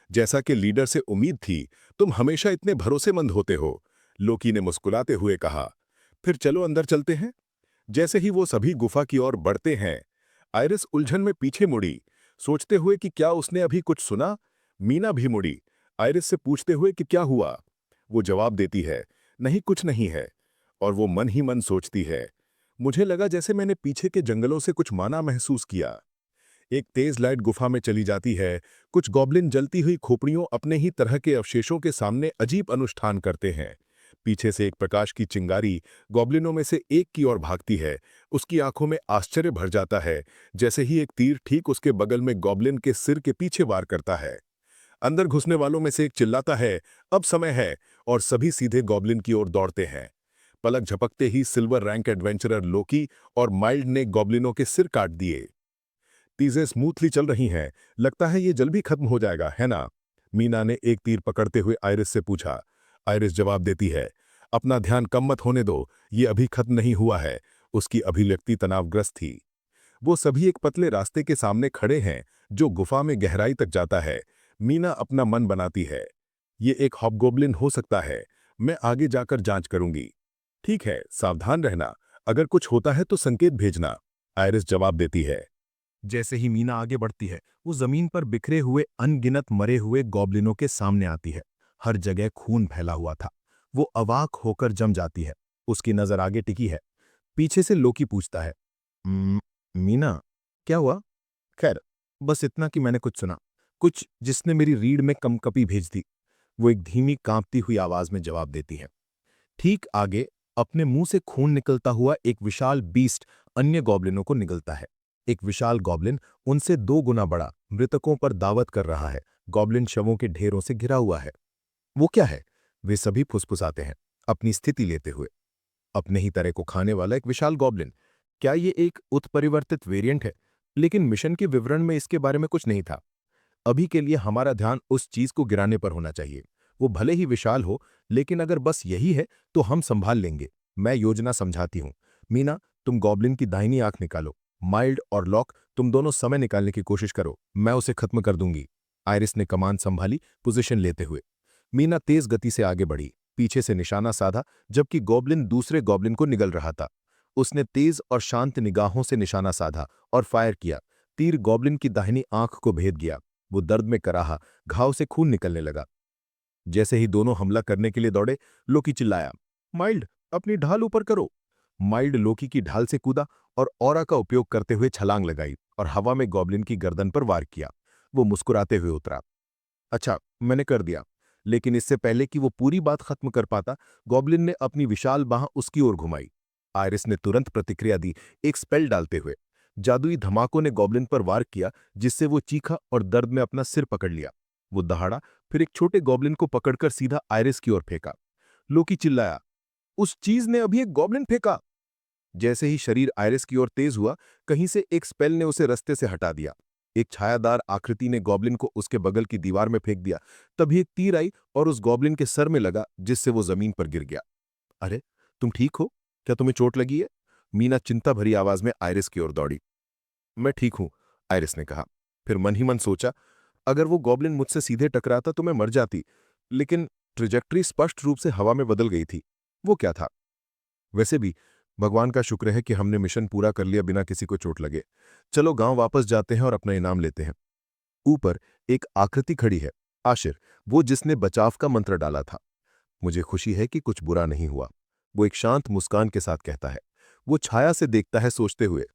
जैसा कि लीडर से उम्मीद थी, तुम हमेशा इतने भरोसेमंद होते हो, लोकी ने मुस्कुराते हुए कहा। फिर चलो अंदर चलते हैं। जैसे ही वो सभी गुफा की ओर बढ़ते हैं, आयरिस उलझन में पीछे मुड़ी, सोचते हुए कि क्या उसने अभी कुछ सुना। मीना भी मुड़ी, आयरिस से पूछते हुए कि क्या हुआ। वो जवाब देती है, नहीं कुछ नहीं है। और वो मन ही मन सोचती है, मुझे लगा जैसे मैंने पीछे के जंगलों से कुछ माना महसूस किया। एक तेज लाइट गुफा में चली जाती है। कुछ गॉब्लिन जलती हुई खोपड़ियों अपने ही तरह के अवशेषों के सामने अजीब अनुष्ठान करते हैं। पीछे से एक प्रकाश की चिंगारी गॉब्लिनों में से एक की ओर भागती है। उसकी आंखों में आश्चर्य भर जाता है, जैसे ही एक तीर ठीक उसके बगल में गॉब्लिन के सिर के पीछे वार करता है। अंदर घुसने वालों में से एक चिल्लाता है, अब समय है, और सभी सीधे गॉब्लिन की ओर दौड़ते हैं। पलक झपकते ही सिल्वर रैंक एडवेंचरर लोकी और माइल्ड ने गॉब्लिनों के सिर काट दिए। चीजें स्मूथली चल रही हैं। लगता है ये जल्द भी खत्म हो जाएगा, है ना? मीना ने एक तीर पकड़ते हुए आयरिस से पूछा। आयरिस जवाब देती है, अपना ध्यान कम मत होने दो, ये अभी खत्म नहीं हुआ है। उसकी अभिव्यक्ति तनावग्रस्त थी। वो सभी एक पतले रास्ते के सामने खड़े हैं जो गुफा में गहराई तक जाता है। मीना अपना मन बनाती है, ये एक हॉबगोब्लिन हो सकता है। मैं आगे जाकर जांच करूंगी। ठीक है, सावधान रहना। अगर कुछ होता है तो संकेत भेजना, आयरिस जवाब देती है। जैसे ही मीना आगे बढ़ती है, वो जमीन पर बिखरे हुए अनगिनत मरे हुए गॉब्लिनों के सामने आती है। हर जगह खून फैला हुआ था। वो अवाक होकर जम जाती है। उसकी नजर आगे टिकी है। पीछे से लोकी पूछता है, मीना, क्या हुआ? खैर, बस इतना कि मैंने कुछ सुना, कुछ जिसने मेरी रीढ़ में कंपकपी भेज दी। वो एक धीमी कांपती हुई आवाज में जवाब देती है। ठीक आगे, अपने मुंह से खून निकलता हुआ एक विशाल बीस्ट अन्य गॉब्लिनों को निगलता है। एक विशाल गॉब्लिन उनसे 2 गुना बड़ा मृतकों पर दावत कर रहा है। गॉब्लिन शवों के ढेरों से घिरा हुआ है। वो क्या है? वे सभी फुसफुसाते हैं, अपनी स्थिति लेते हुए। अपने ही तरह को खाने वाला एक विशाल गॉब्लिन। क्या ये एक उत्परिवर्तित वेरिएंट है? लेकिन मिशन के विवरण में इसके बारे में कुछ नहीं था। अभी के लिए हमारा ध्यान उस चीज को गिराने पर होना चाहिए। वो भले ही विशाल हो, लेकिन अगर बस यही है तो हम संभाल लेंगे। मैं योजना समझाती हूँ। मीना, तुम गॉब्लिन की दाहिनी आंख निकालो। माइल्ड और लॉक, तुम दोनों समय निकालने की कोशिश करो। मैं उसे खत्म कर दूंगी। आयरिस ने कमान संभाली, पोजीशन लेते हुए। मीना तेज गति से आगे बढ़ी, पीछे से निशाना साधा, जबकि गॉब्लिन दूसरे गॉब्लिन को निगल रहा था। उसने तेज और शांत निगाहों से निशाना साधा और फायर किया। तीर गॉब्लिन की दाहिनी आंख को भेद गया। वो दर्द में कराहा, घाव से खून निकलने लगा। जैसे ही दोनों हमला करने के लिए दौड़े, लोकी चिल्लाया, माइल्ड, अपनी ढाल ऊपर करो। माइल्ड लोकी की ढाल से कूदा और ऑरा का उपयोग करते हुए छलांग लगाई और हवा में गॉब्लिन की गर्दन पर वार किया। वो मुस्कुराते हुए उतरा। अच्छा, मैंने कर दिया। लेकिन इससे पहले कि वो पूरी बात खत्म कर पाता, गॉब्लिन ने अपनी विशाल बांह उसकी ओर घुमाई। आयरिस ने तुरंत प्रतिक्रिया दी, एक स्पेल डालते हुए। जादुई धमाकों ने गॉब्लिन पर वार किया, जिससे वो चीखा और दर्द में अपना सिर पकड़ लिया। वो दहाड़ा, फिर एक छोटे गॉब्लिन को पकड़कर सीधा आयरिस की ओर फेंका। लोकी चिल्लाया, उस चीज ने अभी एक गॉब्लिन फेंका। जैसे ही शरीर आयरिस की ओर तेज हुआ, कहीं से एक स्पेल ने उसे रास्ते से हटा दिया। एक छायादार आकृति ने गॉब्लिन को उसके बगल की दीवार में फेंक दिया। तभी एक तीर आई और उस गॉब्लिन के सर में लगा, जिससे वो जमीन पर गिर गया। अरे, तुम ठीक हो? क्या तुम्हें चोट लगी है? मीना चिंता भरी आवाज में आयरिस की ओर दौड़ी। मैं ठीक हूं, आयरिस ने कहा। फिर मन ही मन सोचा, अगर वो गॉब्लिन मुझसे सीधे टकराता तो मैं मर जाती। लेकिन ट्रिजेक्टरी स्पष्ट रूप से हवा में बदल गई थी। वो क्या था? वैसे भी भगवान का शुक्र है कि हमने मिशन पूरा कर लिया बिना किसी को चोट लगे। चलो गांव वापस जाते हैं और अपना इनाम लेते हैं। ऊपर एक आकृति खड़ी है, आशिर, वो जिसने बचाव का मंत्र डाला था। मुझे खुशी है कि कुछ बुरा नहीं हुआ, वो एक शांत मुस्कान के साथ कहता है। वो छाया से देखता है, सोचते हुए,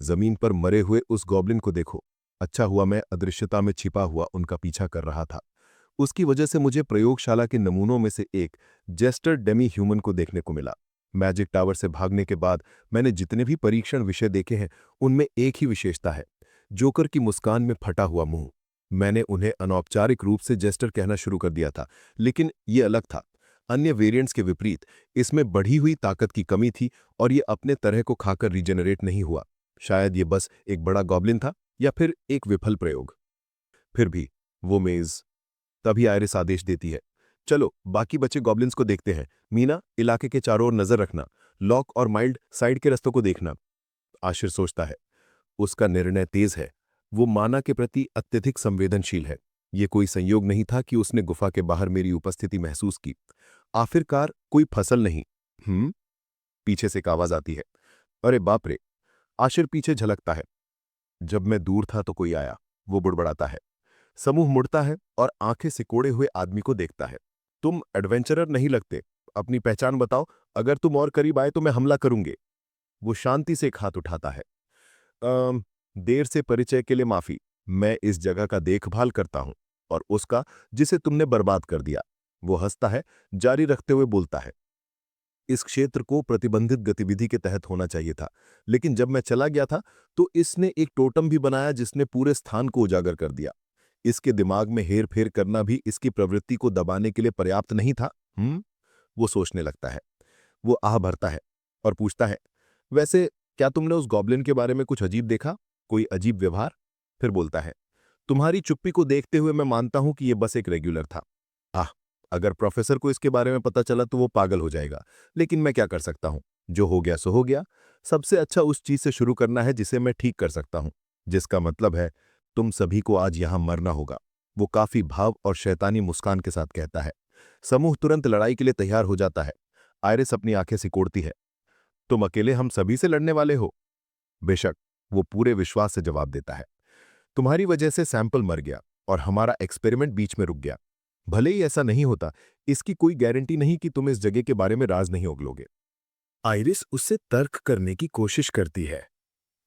जमीन पर मरे हुए उस गॉब्लिन को देखो। अच्छा हुआ मैं अदृश्यता में छिपा हुआ उनका पीछा कर रहा था। उसकी वजह से मुझे प्रयोगशाला के नमूनों में से एक जेस्टर डेमी ह्यूमन को देखने को मिला। मैजिक टावर से भागने के बाद मैंने जितने भी परीक्षण विषय देखे हैं, उनमें एक ही विशेषता है, जोकर की मुस्कान में फटा हुआ मुंह। मैंने उन्हें अनौपचारिक रूप से जेस्टर कहना शुरू कर दिया था, लेकिन ये अलग था। अन्य वेरिएंट्स के विपरीत इसमें बढ़ी हुई ताकत की कमी थी और ये अपने तरह को खाकर रीजेनरेट नहीं हुआ। शायद ये बस एक बड़ा गॉब्लिन था या फिर एक विफल प्रयोग। फिर भी वो मेज। तभी आयरिस आदेश देती है, चलो बाकी बचे गॉब्लिन्स को देखते हैं। मीना, इलाके के चारों ओर नजर रखना। लॉक और माइल्ड, साइड के रास्तों को देखना। आशिर सोचता है, उसका निर्णय तेज है। वो माना के प्रति अत्यधिक संवेदनशील है। ये कोई संयोग नहीं था कि उसने गुफा के बाहर मेरी उपस्थिति महसूस की। आखिरकार कोई फसल नहीं। पीछे से एक आवाज आती है, अरे बाप रे। आशिर पीछे झलकता है। जब मैं दूर था तो कोई आया, वो बुड़बड़ाता है। समूह मुड़ता है और आंखें सिकोड़े हुए आदमी को देखता है। तुम एडवेंचरर नहीं लगते, अपनी पहचान बताओ। अगर तुम और करीब आए तो मैं हमला करूंगे। वो शांति से एक हाथ उठाता है। देर से परिचय के लिए माफी। मैं इस जगह का देखभाल करता हूं और उसका जिसे तुमने बर्बाद कर दिया। वो हंसता है, जारी रखते हुए बोलता है, इस क्षेत्र को प्रतिबंधित गतिविधि के तहत होना चाहिए था, लेकिन जब मैं चला गया था तो इसने एक टोटम भी बनाया जिसने पूरे स्थान को उजागर कर दिया। इसके दिमाग में हेर फेर करना भी इसकी प्रवृत्ति को दबाने के लिए पर्याप्त नहीं था। वो सोचने लगता है। वो आह भरता है और पूछता है, वैसे क्या तुमने उस गॉब्लिन के बारे में कुछ अजीब देखा? कोई अजीब व्यवहार? फिर बोलता है, तुम्हारी चुप्पी को देखते हुए मैं मानता हूं कि यह बस एक रेगुलर था। अगर प्रोफेसर को इसके बारे में पता चला तो वो पागल हो जाएगा, लेकिन मैं क्या कर सकता हूं? जो हो गया सो हो गया। सबसे अच्छा उस चीज से शुरू करना है जिसे मैं ठीक कर सकता हूं, जिसका मतलब है तुम सभी को आज यहां मरना होगा। वो काफी भाव और शैतानी मुस्कान के साथ कहता है। समूह तुरंत लड़ाई के लिए तैयार हो जाता है। आयरिस अपनी आंखें सिकोड़ती है। तुम अकेले हम सभी से लड़ने वाले हो? बेशक, वो पूरे विश्वास से जवाब देता है। तुम्हारी वजह से सैंपल मर गया और हमारा एक्सपेरिमेंट बीच में रुक गया। भले ही ऐसा नहीं होता, इसकी कोई गारंटी नहीं कि तुम इस जगह के बारे में राज नहीं उगलोगे। आइरिस उससे तर्क करने की कोशिश करती है।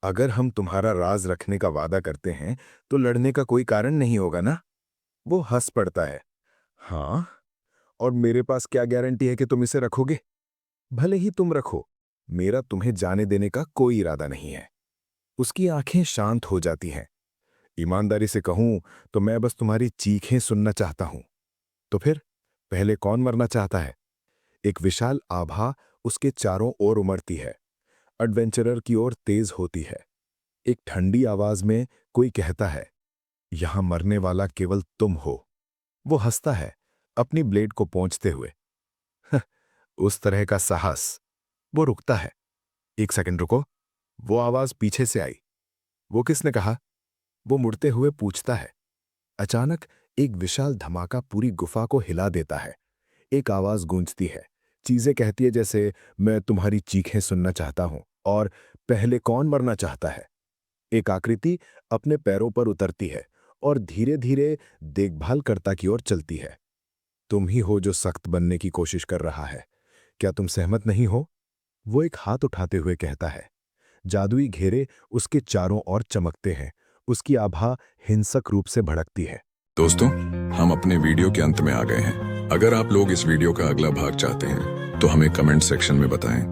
अगर हम तुम्हारा राज रखने का वादा करते हैं तो लड़ने का कोई कारण नहीं होगा ना? वो हंस पड़ता है। हाँ, और मेरे पास क्या गारंटी है कि तुम इसे रखोगे? भले ही तुम रखो, मेरा तुम्हें जाने देने का कोई इरादा नहीं है। उसकी आंखें शांत हो जाती हैं। ईमानदारी से कहूं तो मैं बस तुम्हारी चीखें सुनना चाहता हूं। तो फिर पहले कौन मरना चाहता है? एक विशाल आभा उसके चारों ओर उमड़ती है, एडवेंचरर की ओर तेज होती है। एक ठंडी आवाज में कोई कहता है, यहां मरने वाला केवल तुम हो। वो हंसता है, अपनी ब्लेड को पोंछते हुए। उस तरह का साहस। वो रुकता है। एक सेकंड रुको। वो आवाज पीछे से आई। वो किसने कहा? वो मुड़ते हुए पूछता है। अचानक एक विशाल धमाका पूरी गुफा को हिला देता है। एक आवाज गूंजती है, चीजें कहती है जैसे, मैं तुम्हारी चीखें सुनना चाहता हूं और पहले कौन मरना चाहता है? एक आकृति अपने पैरों पर उतरती है और धीरे धीरे देखभालकर्ता की ओर चलती है। तुम ही हो जो सख्त बनने की कोशिश कर रहा है। क्या तुम सहमत नहीं हो? वो एक हाथ उठाते हुए कहता है। जादुई घेरे उसके चारों ओर चमकते हैं। उसकी आभा हिंसक रूप से भड़कती है। दोस्तों, हम अपने वीडियो के अंत में आ गए हैं। अगर आप लोग इस वीडियो का अगला भाग चाहते हैं तो हमें कमेंट सेक्शन में बताएं।